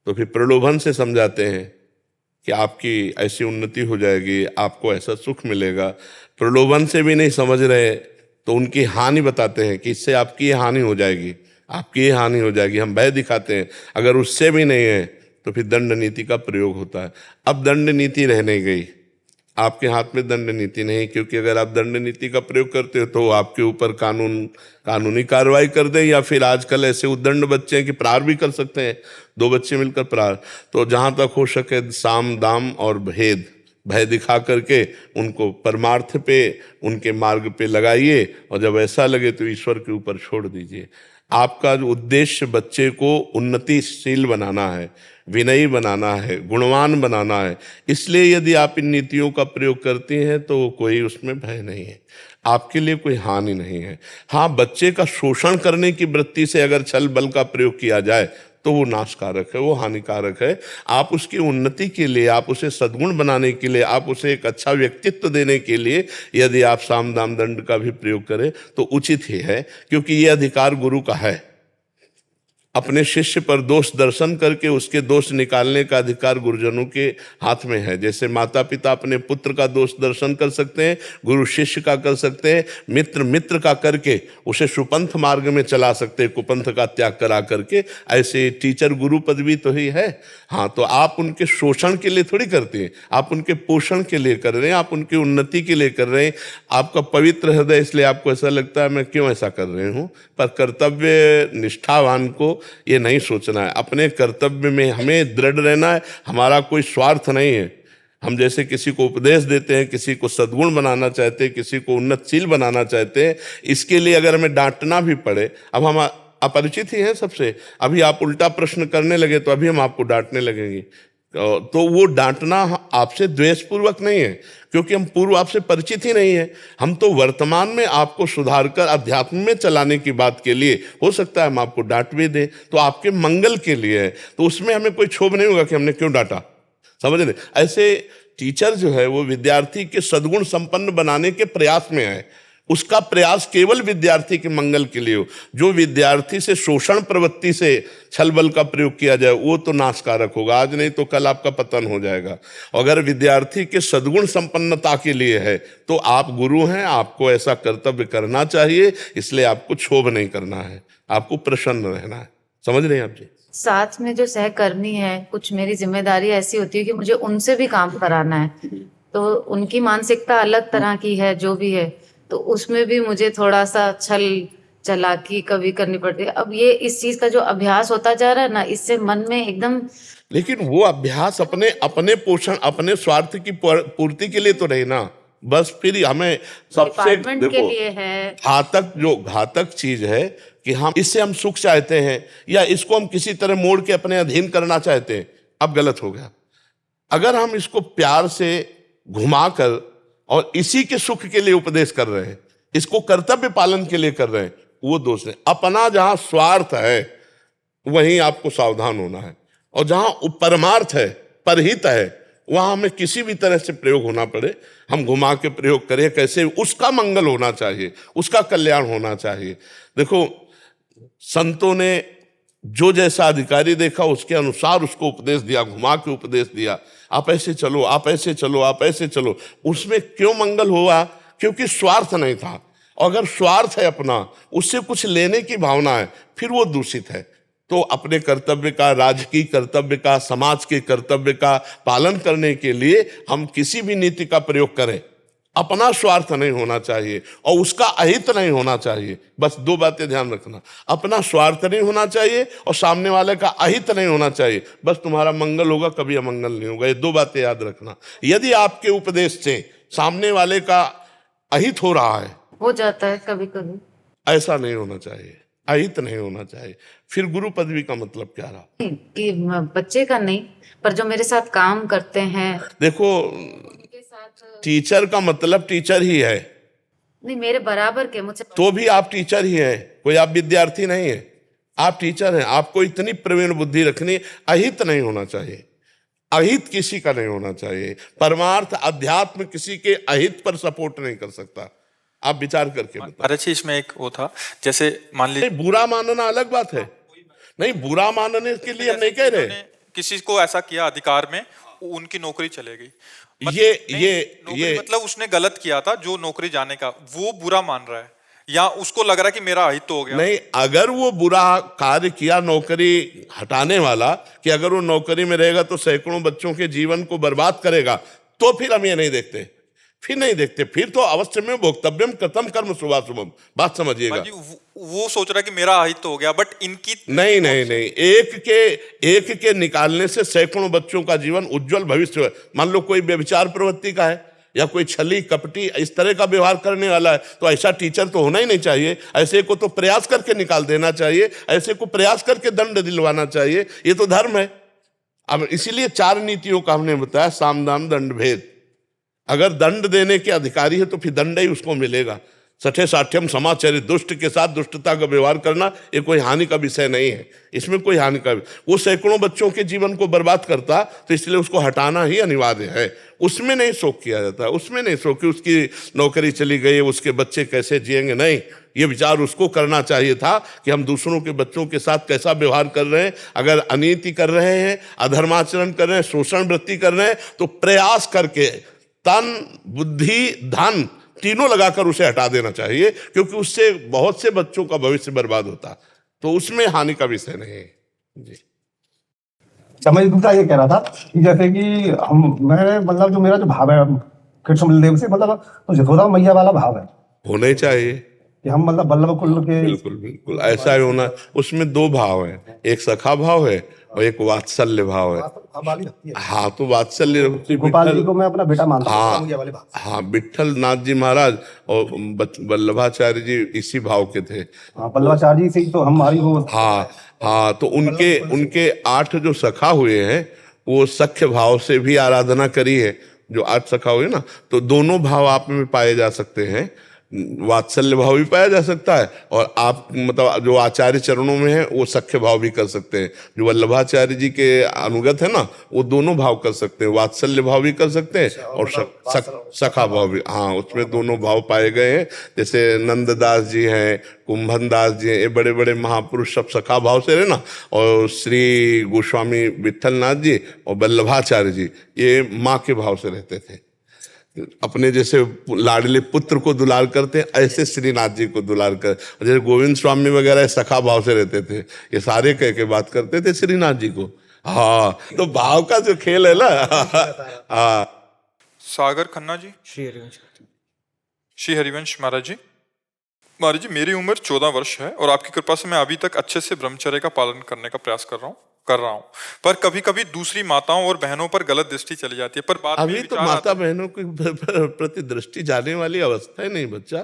तो फिर प्रलोभन से समझाते हैं कि आपकी ऐसी उन्नति हो जाएगी, आपको ऐसा सुख मिलेगा। प्रलोभन से भी नहीं समझ रहे तो उनकी हानि बताते हैं कि इससे आपकी ये हानि हो जाएगी, आपकी ये हानि हो जाएगी, हम भय दिखाते हैं। अगर उससे भी नहीं है तो फिर दंड नीति का प्रयोग होता है। अब दंड नीति रह नहीं गई, आपके हाथ में दंड नीति नहीं, क्योंकि अगर आप दंड नीति का प्रयोग करते हो तो आपके ऊपर कानूनी कार्रवाई कर दें, या फिर आजकल ऐसे उद्दंड बच्चे हैं कि प्रहार भी कर सकते हैं, 2 बच्चे मिलकर प्रहार। तो जहाँ तक हो सके साम दाम और भेद, भय दिखा करके उनको परमार्थ पे, उनके मार्ग पे लगाइए, और जब ऐसा लगे तो ईश्वर के ऊपर छोड़ दीजिए। आपका जो उद्देश्य बच्चे को उन्नतिशील बनाना है, विनयी बनाना है, गुणवान बनाना है, इसलिए यदि आप इन नीतियों का प्रयोग करती हैं तो कोई उसमें भय नहीं है, आपके लिए कोई हानि नहीं है। हाँ, बच्चे का शोषण करने की वृत्ति से अगर छल बल का प्रयोग किया जाए तो वो नाशकारक है, वो हानिकारक है। आप उसकी उन्नति के लिए, आप उसे सद्गुण बनाने के लिए, आप उसे एक अच्छा व्यक्तित्व देने के लिए यदि आप साम दाम दंड का भी प्रयोग करें तो उचित ही है, क्योंकि ये अधिकार गुरु का है। अपने शिष्य पर दोष दर्शन करके उसके दोष निकालने का अधिकार गुरुजनों के हाथ में है। जैसे माता पिता अपने पुत्र का दोष दर्शन कर सकते हैं, गुरु शिष्य का कर सकते हैं, मित्र मित्र का करके उसे सुपंथ मार्ग में चला सकते हैं, कुपंथ का त्याग करा करके। ऐसे टीचर गुरु पदवी तो ही है। हाँ, तो आप उनके शोषण के लिए थोड़ी करते हैं, आप उनके पोषण के लिए कर रहे हैं, आप उनकी उन्नति के लिए कर रहे हैं। आपका पवित्र हृदय, इसलिए आपको ऐसा लगता है मैं क्यों ऐसा कर रहे हूँ। पर कर्तव्य निष्ठावान को ये नहीं सोचना है, अपने कर्तव्य में हमें दृढ़ रहना है। हमारा कोई स्वार्थ नहीं है। हम जैसे किसी को उपदेश देते हैं, किसी को सद्गुण बनाना चाहते हैं, किसी को उन्नतशील बनाना चाहते हैं, इसके लिए अगर हमें डांटना भी पड़े, अब हम अपरिचित ही हैं सबसे, अभी आप उल्टा प्रश्न करने लगे तो अभी हम आपको डांटने लगेंगे, तो वो डांटना आपसे द्वेषपूर्वक नहीं है, क्योंकि हम पूर्व आपसे परिचित ही नहीं है। हम तो वर्तमान में आपको सुधार कर अध्यात्म में चलाने की बात के लिए, हो सकता है हम आपको डांट भी दें तो आपके मंगल के लिए है, तो उसमें हमें कोई क्षोभ नहीं होगा कि हमने क्यों डांटा। समझ रहे? ऐसे टीचर जो है वो विद्यार्थी के सद्गुण संपन्न बनाने के प्रयास में है। उसका प्रयास केवल विद्यार्थी के मंगल के लिए हो। जो विद्यार्थी से शोषण प्रवृत्ति से छल बल का प्रयोग किया जाए वो तो नाशकारक होगा, आज नहीं तो कल आपका पतन हो जाएगा। अगर विद्यार्थी के सद्गुण संपन्नता के लिए है तो आप गुरु हैं, आपको ऐसा कर्तव्य करना चाहिए, इसलिए आपको क्षोभ नहीं करना है, आपको प्रसन्न रहना है। समझ रहे हैं आप जी? साथ में जो सहकर्मी है, कुछ मेरी जिम्मेदारी ऐसी होती है कि मुझे उनसे भी काम कराना है, तो उनकी मानसिकता अलग तरह की है, जो भी है, तो उसमें भी मुझे थोड़ा सा छल चालाकी कभी करनी पड़ती है। अब ये इस चीज का जो अभ्यास होता जा रहा है ना, इससे मन में एकदम, लेकिन वो अभ्यास अपने अपने पोषण, अपने स्वार्थ की पूर्ति के लिए तो नहीं ना, बस फिर हमें सबसे डिपार्टमेंट के लिए है। घातक चीज है कि हम इससे हम सुख चाहते हैं या इसको हम किसी तरह मोड़ के अपने अधीन करना चाहते हैं। अब गलत हो गया। अगर हम इसको प्यार से घुमाकर और इसी के सुख के लिए उपदेश कर रहे हैं, इसको कर्तव्य पालन के लिए कर रहे हैं, वो दोष है। अपना जहां स्वार्थ है वहीं आपको सावधान होना है, और जहां परमार्थ है, परहित है, वहां हमें किसी भी तरह से प्रयोग होना पड़े हम घुमा के प्रयोग करें। कैसे? उसका मंगल होना चाहिए, उसका कल्याण होना चाहिए। देखो, संतों ने जो जैसा अधिकारी देखा उसके अनुसार उसको उपदेश दिया, घुमा के उपदेश दिया, आप ऐसे चलो, आप ऐसे चलो, आप ऐसे चलो। उसमें क्यों मंगल हुआ? क्योंकि स्वार्थ नहीं था। और अगर स्वार्थ है अपना, उससे कुछ लेने की भावना है, फिर वो दूषित है। तो अपने कर्तव्य का, राजकीय कर्तव्य का, समाज के कर्तव्य का पालन करने के लिए हम किसी भी नीति का प्रयोग करें, अपना स्वार्थ नहीं होना चाहिए और उसका अहित नहीं होना चाहिए। बस दो बातें ध्यान रखना, अपना स्वार्थ नहीं होना चाहिए और सामने वाले का अहित नहीं होना चाहिए। बस तुम्हारा मंगल होगा, कभी अमंगल नहीं होगा। ये दो बातें याद रखना। यदि आपके उपदेश से सामने वाले का अहित हो रहा है, हो जाता है कभी कभी, ऐसा नहीं होना चाहिए, अहित नहीं होना चाहिए। फिर गुरु पदवी का मतलब क्या रहा? कि बच्चे का नहीं, पर जो मेरे साथ काम करते हैं, देखो, उनके साथ टीचर का मतलब टीचर ही है, नहीं, मेरे बराबर के, मुझसे तो भी आप टीचर ही हैं, कोई आप विद्यार्थी नहीं है, आप टीचर हैं। आपको इतनी प्रवीण बुद्धि रखनी, अहित नहीं होना चाहिए, अहित किसी का नहीं होना चाहिए। परमार्थ अध्यात्म किसी के अहित पर सपोर्ट नहीं कर सकता। आप विचार करके बताओ। महाराज जी, इसमें एक वो था, जैसे मान लीजिए बुरा मानना अलग बात है, नहीं, बुरा मानने के लिए हम नहीं कह रहे। किसी को ऐसा किया अधिकार में, उनकी नौकरी चले गई, ये मतलब उसने गलत किया था, जो नौकरी जाने का वो बुरा मान रहा है, या उसको लग रहा है कि मेरा अहित तो हो गया। नहीं, अगर वो बुरा कार्य किया नौकरी हटाने वाला, कि अगर वो नौकरी में रहेगा तो सैकड़ों बच्चों के जीवन को बर्बाद करेगा, तो फिर हम ये नहीं देखते, फिर तो अवश्य में भोक्तव्यम कृतम कर्म शुभाशुभम। बात समझिएगा। वो सोच रहा है कि मेरा अहित तो हो गया, बट इनकी नहीं, एक के निकालने से सैकड़ों बच्चों का जीवन उज्जवल भविष्य। मान लो कोई व्यभिचार प्रवृत्ति का है या कोई छली कपटी इस तरह का व्यवहार करने वाला है, तो ऐसा टीचर तो होना ही नहीं चाहिए। ऐसे को तो प्रयास करके निकाल देना चाहिए, ऐसे को प्रयास करके दंड दिलवाना चाहिए। ये तो धर्म है। अब इसीलिए 4 नीतियों का हमने बताया, साम दाम दंड भेद। अगर दंड देने के अधिकारी है तो फिर दंड ही उसको मिलेगा। सठे साठ्यम समाचरित, दुष्ट के साथ दुष्टता का व्यवहार करना ये कोई हानि का विषय नहीं है, इसमें कोई हानि का, वो सैकड़ों बच्चों के जीवन को बर्बाद करता, तो इसलिए उसको हटाना ही अनिवार्य है। उसमें नहीं शोक किया जाता, उसमें नहीं शोक कि उसकी नौकरी चली गई, उसके बच्चे कैसे जिएंगे, नहीं, ये विचार उसको करना चाहिए था कि हम दूसरों के बच्चों के साथ कैसा व्यवहार कर रहे हैं। अगर अनीति कर रहे हैं, अधर्माचरण कर रहे हैं, शोषण वृत्ति कर रहे हैं, तो प्रयास करके तन बुद्धि धन तीनों लगाकर उसे हटा देना चाहिए, क्योंकि उससे बहुत से बच्चों का भविष्य बर्बाद होता, तो उसमें हानि का विषय नहीं है जी। मैं दूसरा ये कह रहा था कि जैसे कि मैं मतलब जो मेरा जो भाव है कृष्ण बलदेव से, मतलब तो यशोदा मैया वाला भाव है, होना ही चाहिए कि हम मतलब बल्लभ कुल के। बिल्कुल बिल्कुल ऐसा ही होना। उसमें दो भाव है, एक सखा भाव है और एक वात्सल्य भाव है। हाँ, तो वात्सल्य गोपाल जी को मैं अपना बेटा मानता हूँ। हाँ, विट्ठल नाथ जी महाराज और वल्लभाचार्य जी इसी भाव के थे। हाँ, वल्लभाचार्य जी से तो हमारी वो। हाँ, तो उनके 8 जो सखा हुए हैं वो सख्य भाव से भी आराधना करी है। जो 8 सखा हुए ना, तो दोनों भाव आप में पाए जा सकते हैं, वात्सल्य भाव भी पाया जा सकता है, और आप मतलब जो आचार्य चरणों में है वो सख्य भाव भी कर सकते हैं। जो वल्लभाचार्य जी के अनुगत है ना, वो दोनों भाव कर सकते हैं, वात्सल्य भाव भी कर सकते हैं और सखा भाव भी। हाँ, उसमें दोनों भाव पाए गए हैं। जैसे नंददास जी हैं, कुंभन दास जी हैं, ये बड़े बड़े महापुरुष सब सखा भाव से रहे ना, और श्री गोस्वामी विट्ठल नाथ जी और वल्लभाचार्य जी ये माँ के भाव से रहते थे। अपने जैसे लाडले पुत्र को दुलार करते हैं, ऐसे श्रीनाथ जी को दुलार कर, जैसे गोविंद स्वामी वगैरह सखा भाव से रहते थे, ये सारे कह के बात करते थे श्रीनाथ जी को। हाँ, तो भाव का जो खेल है ना। हाँ, सागर खन्ना जी। श्री हरिवंश महाराज जी। महाराज जी, मेरी उम्र 14 वर्ष है और आपकी कृपा से मैं अभी तक अच्छे से ब्रह्मचर्य का पालन करने का प्रयास कर रहा हूँ, पर कभी कभी दूसरी माताओं और बहनों पर गलत दृष्टि चली जाती है। पर बाद में अभी तो माता बहनों के प्रति दृष्टि जाने वाली अवस्था ही नहीं बच्चा,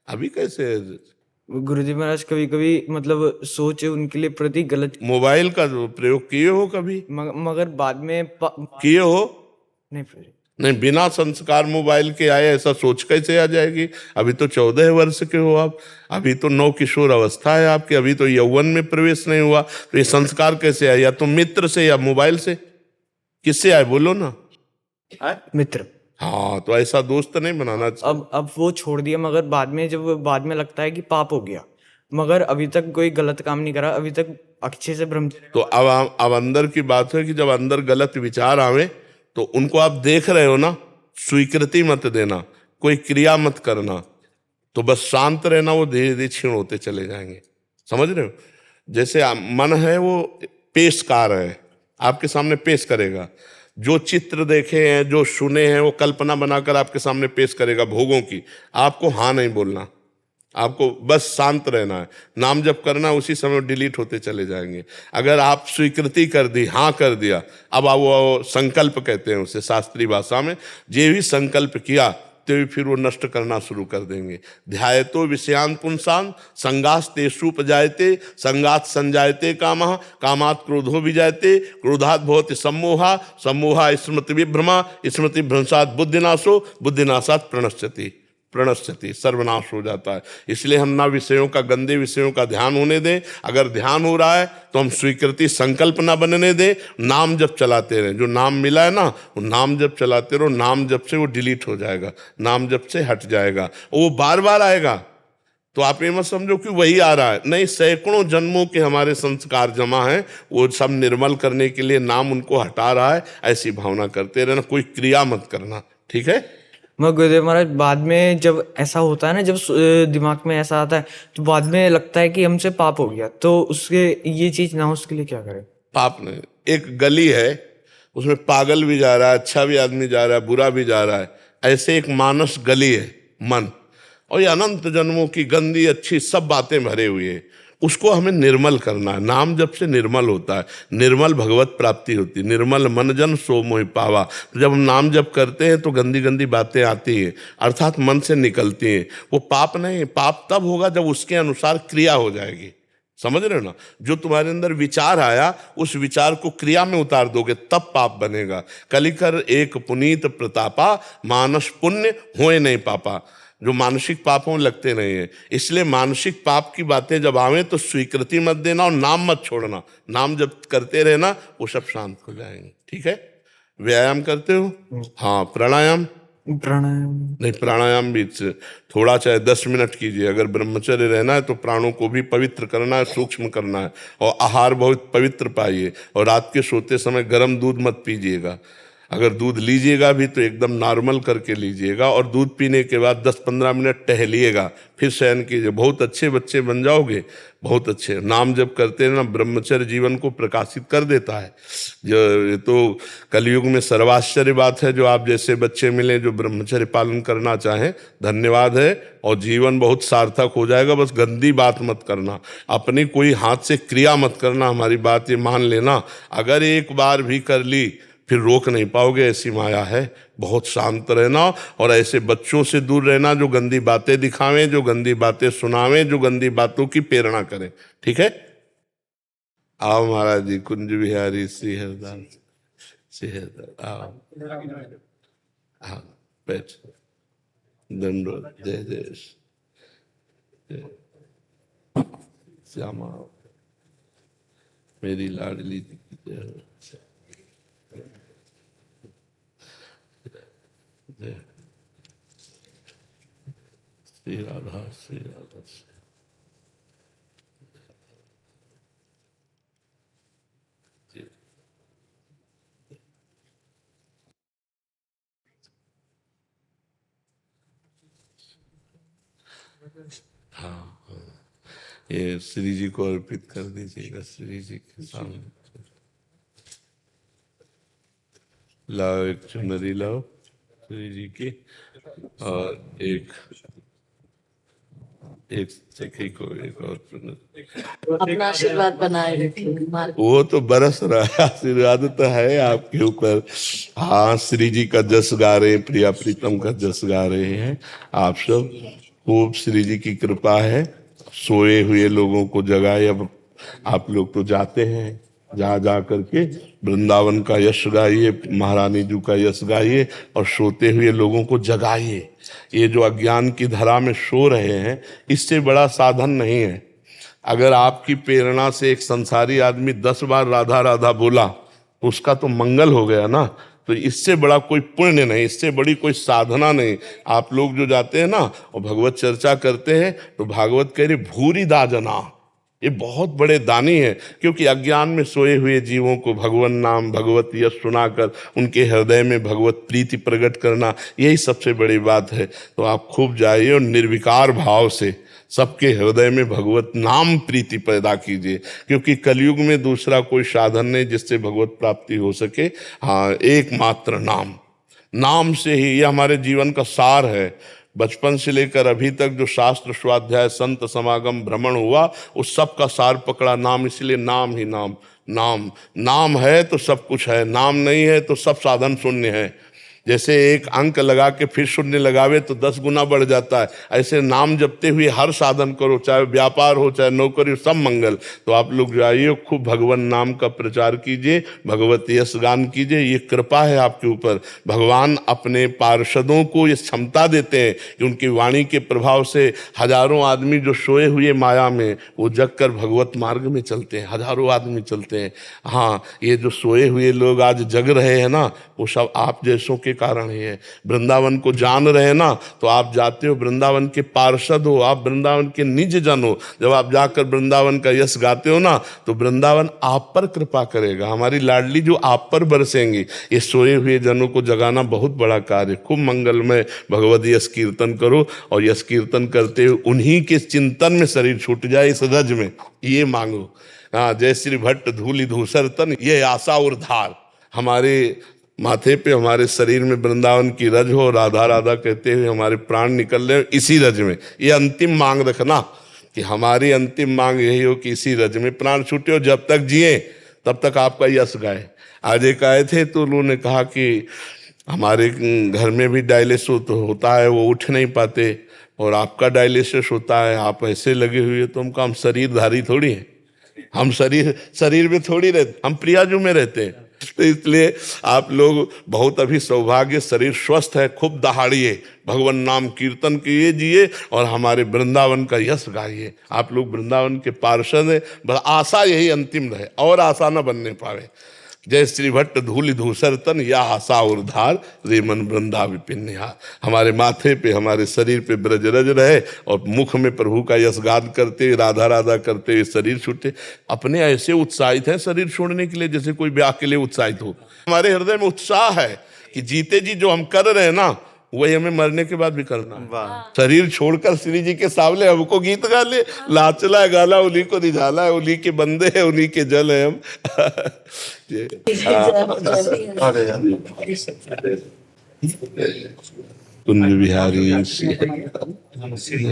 अभी कैसे। गुरुजी महाराज कभी कभी मतलब सोच उनके लिए प्रति गलत। मोबाइल का प्रयोग किए हो कभी? मगर बाद में किए हो? नहीं, बिना संस्कार मोबाइल के आए ऐसा सोच कैसे आ जाएगी? अभी तो 14 वर्ष के हो आप, अभी तो नव किशोर अवस्था है आपकी, अभी तो यौवन में प्रवेश नहीं हुआ, तो ये संस्कार कैसे आए? या तो मित्र से या मोबाइल से, किससे आए बोलो ना? मित्र। हाँ, तो ऐसा दोस्त नहीं बनाना चाहिए। अब वो छोड़ दिया, मगर बाद में लगता है कि पाप हो गया, मगर अभी तक कोई गलत काम नहीं करा, अभी तक अच्छे से ब्रह्मचर्य। तो अब अंदर की बात है कि जब अंदर गलत विचार आवे तो उनको आप देख रहे हो ना, स्वीकृति मत देना, कोई क्रिया मत करना, तो बस शांत रहना, वो धीरे धीरे क्षीण होते चले जाएंगे। समझ रहे हो? जैसे मन है वो पेशकार है, आपके सामने पेश करेगा, जो चित्र देखे हैं, जो सुने हैं, वो कल्पना बनाकर आपके सामने पेश करेगा भोगों की। आपको हाँ नहीं बोलना, आपको बस शांत रहना है, नाम जप करना, उसी समय डिलीट होते चले जाएंगे। अगर आप स्वीकृति कर दी, हाँ कर दिया, अब आप वो संकल्प कहते हैं उसे शास्त्रीय भाषा में, जे भी संकल्प किया तो भी फिर वो नष्ट करना शुरू कर देंगे। ध्यायतो विषयान पुंसान संगास तेषु उपजायते, संगात संजायते कामः, कामात् क्रोधो विजायते, क्रोधात् भवति सम्मोहा, सम्मोहा स्मृति विभ्रमा, स्मृति भ्रंशात् बुद्धिनाशो, बुद्धिनाशात् प्रणश्यति, सर्वनाश हो जाता है। इसलिए हम ना विषयों का, गंदे विषयों का ध्यान होने दें। अगर ध्यान हो रहा है तो हम स्वीकृति संकल्प ना बनने दें, नाम जप चलाते रहें। जो नाम मिला है ना, वो नाम जप चलाते रहो, नाम जप से वो डिलीट हो जाएगा, नाम जप से हट जाएगा, वो बार बार आएगा। तो आप ये मत समझो कि वही आ रहा है, नहीं, सैकड़ों जन्मों के हमारे संस्कार जमा हैं, वो सब निर्मल करने के लिए नाम उनको हटा रहा है। ऐसी भावना करते रहना, कोई क्रिया मत करना, ठीक है? मगर गुरुदेव महाराज, बाद में जब ऐसा होता है ना, जब दिमाग में ऐसा आता है, तो बाद में लगता है कि हमसे पाप हो गया, तो उसके ये चीज ना हो, उसके लिए क्या करें? पाप नहीं, एक गली है, उसमें पागल भी जा रहा है, अच्छा भी आदमी जा रहा है, बुरा भी जा रहा है, ऐसे एक मानस गली है मन, और ये अनंत जन्मों की गंदी अच्छी सब बातें भरे हुए हैं। उसको हमें निर्मल करना है। नाम जब से निर्मल होता है, निर्मल भगवत प्राप्ति होती है। निर्मल मन जन सो मोहि पावा। तो जब हम नाम जप करते हैं तो गंदी गंदी बातें आती हैं, अर्थात मन से निकलती हैं। वो पाप नहीं, पाप तब होगा जब उसके अनुसार क्रिया हो जाएगी। समझ रहे हो ना? जो तुम्हारे अंदर विचार आया, उस विचार को क्रिया में उतार दोगे तब पाप बनेगा। कलिकर एक पुनीत प्रतापा, मानस पुण्य होए नहीं पापा। जो मानसिक पापों में लगते नहीं है। इसलिए मानसिक पाप की बातें जब आवे तो स्वीकृति मत देना और नाम मत छोड़ना। नाम जब करते रहना वो सब शांत हो जाएंगे। ठीक है, व्यायाम करते हो? हाँ, प्राणायाम प्राणायाम नहीं, प्राणायाम भी थोड़ा चाहे 10 मिनट कीजिए। अगर ब्रह्मचर्य रहना है तो प्राणों को भी पवित्र करना है, सूक्ष्म करना है, और आहार बहुत पवित्र पाइए। और रात के सोते समय गर्म दूध मत पीजिएगा। अगर दूध लीजिएगा भी तो एकदम नॉर्मल करके लीजिएगा, और दूध पीने के बाद 10-15 मिनट टहलिएगा, फिर शयन कीजिए। बहुत अच्छे बच्चे बन जाओगे, बहुत अच्छे। नाम जब करते हैं ना, ब्रह्मचर्य जीवन को प्रकाशित कर देता है। जो ये तो कलयुग में सर्वाश्चर्य बात है, जो आप जैसे बच्चे मिले जो ब्रह्मचर्य पालन करना चाहें, धन्यवाद है, और जीवन बहुत सार्थक हो जाएगा। बस गंदी बात मत करना, अपनी कोई हाथ से क्रिया मत करना। हमारी बात ये मान लेना, अगर एक बार भी कर ली फिर रोक नहीं पाओगे, ऐसी माया है। बहुत शांत रहना, और ऐसे बच्चों से दूर रहना जो गंदी बातें दिखावें, जो गंदी बातें सुनावें, जो गंदी बातों की प्रेरणा करें। ठीक है, आओ महाराज जी, कुंज बिहारी श्री हरदास, श्री हरदास, आओ, हाँ बैठ, दंडोत, जय जय श्यामा, मेरी लाडली जी की जय हो। श्री राधा, श्री राधा, हाँ, ये श्री जी को अर्पित कर दीजिएगा, श्री जी के सामने। लाओ, एक चुनरी लाओ श्री जी की, और एक सखी को एक और चुनरी। अपना आशीर्वाद बनाए रखिए। वो तो बरस रहा है, आशीर्वाद तो है आपके ऊपर। हाँ, श्री जी का जस गा रहे हैं, प्रिया प्रीतम का जस गा रहे हैं आप सब। खूब श्री जी की कृपा है, सोए हुए लोगों को जगाए। अब आप लोग तो जाते हैं, जा करके वृंदावन का यश गाइए, महारानी जी का यश गाइए, और सोते हुए लोगों को जगाइए। ये जो अज्ञान की धरा में सो रहे हैं, इससे बड़ा साधन नहीं है। अगर आपकी प्रेरणा से एक संसारी आदमी 10 बार राधा राधा बोला तो उसका तो मंगल हो गया ना। तो इससे बड़ा कोई पुण्य नहीं, इससे बड़ी कोई साधना नहीं। आप लोग जो जाते हैं ना और भगवत चर्चा करते हैं, तो भागवत कह रही भूरी दाजना, ये बहुत बड़े दानी हैं। क्योंकि अज्ञान में सोए हुए जीवों को भगवान नाम, भगवत यश सुनाकर उनके हृदय में भगवत प्रीति प्रकट करना, यही सबसे बड़ी बात है। तो आप खूब जाइए और निर्विकार भाव से सबके हृदय में भगवत नाम प्रीति पैदा कीजिए। क्योंकि कलयुग में दूसरा कोई साधन नहीं जिससे भगवत प्राप्ति हो सके। हाँ, एकमात्र नाम, नाम से ही, ये हमारे जीवन का सार है। बचपन से लेकर अभी तक जो शास्त्र स्वाध्याय, संत समागम, भ्रमण हुआ, उस सब का सार पकड़ा नाम। इसलिए नाम ही नाम, नाम नाम है तो सब कुछ है, नाम नहीं है तो सब साधन शून्य है। जैसे एक अंक लगा के फिर शून्य लगावे तो 10 गुना बढ़ जाता है, ऐसे नाम जपते हुए हर साधन करो, चाहे व्यापार हो चाहे नौकरी हो, सब मंगल। तो आप लोग जाइए, खूब भगवान नाम का प्रचार कीजिए, भगवत यश गान कीजिए। ये कृपा है आपके ऊपर। भगवान अपने पार्षदों को ये क्षमता देते हैं कि उनकी वाणी के प्रभाव से हजारों आदमी जो सोए हुए माया में, वो जग कर भगवत मार्ग में चलते हैं। हजारों आदमी चलते हैं। हाँ, ये जो सोए हुए लोग आज जग रहे हैं ना, वो सब आप जैसों के कारण ही है। वृंदावन को जान रहे ना, तो आप जाते हो, वृंदावन के पार्षद हो, आप वृंदावन के निज जन हो। जब आप जाकर वृंदावन का यश गाते हो ना, तो वृंदावन आप पर कृपा करेगा। हमारी लाडली जो आप पर बरसेंगी। ये सोए हुए जनों को जगाना बहुत बड़ा कार्य। खूब मंगलमय भगवत यश कीर्तन करो, और यश कीर्तन करते हुए उन्हीं के चिंतन में शरीर छूट जाए, इस रज में ये मांगो। हाँ, जय श्री भट्ट धूलि धूसर तन, ये आशा और धार। हमारे माथे पे, हमारे शरीर में वृंदावन की रज हो, राधा राधा कहते हुए हमारे प्राण निकल रहे इसी रज में। ये अंतिम मांग रखना कि हमारी अंतिम मांग यही हो कि इसी रज में प्राण छूटे, और जब तक जिए तब तक आपका यश गाए। आज एक आए थे तो उन्होंने कहा कि हमारे घर में भी डायलिसिस तो होता है, वो उठ नहीं पाते, और आपका डायलिसिस होता है, आप ऐसे लगे हुए। तो हम शरीरधारी थोड़ी हैं, हम शरीर में थोड़ी रहते, हम प्रियाजू में रहते हैं। तो इसलिए आप लोग बहुत अभी सौभाग्य, शरीर स्वस्थ है, खूब दहाड़िए, भगवान नाम कीर्तन किए जिए और हमारे वृंदावन का यश गाइए। आप लोग वृंदावन के पार्षद हैं, बस आशा यही अंतिम रहे और आशा न बनने पावे। जय श्री भट्ट धूलि धूसर तन, या आशा उर्धार रे मन वृंदा विपिन निहार। हमारे माथे पे, हमारे शरीर पे ब्रज रज रहे और मुख में प्रभु का यश गान करते, राधा राधा करते हुए शरीर छूटे। अपने ऐसे उत्साहित हैं शरीर छोड़ने के लिए जैसे कोई ब्याह के लिए उत्साहित हो। हमारे हृदय में उत्साह है कि जीते जी जो हम कर रहे हैं ना, वही हमें मरने के बाद भी करना है। शरीर छोड़कर श्री जी के सामने हमको गीत गा ले, लाचला है गाला उन्हीं को रिझाला है, उन्हीं के बंदे हैं, उन्हीं के जल है हम। कुंज बिहारी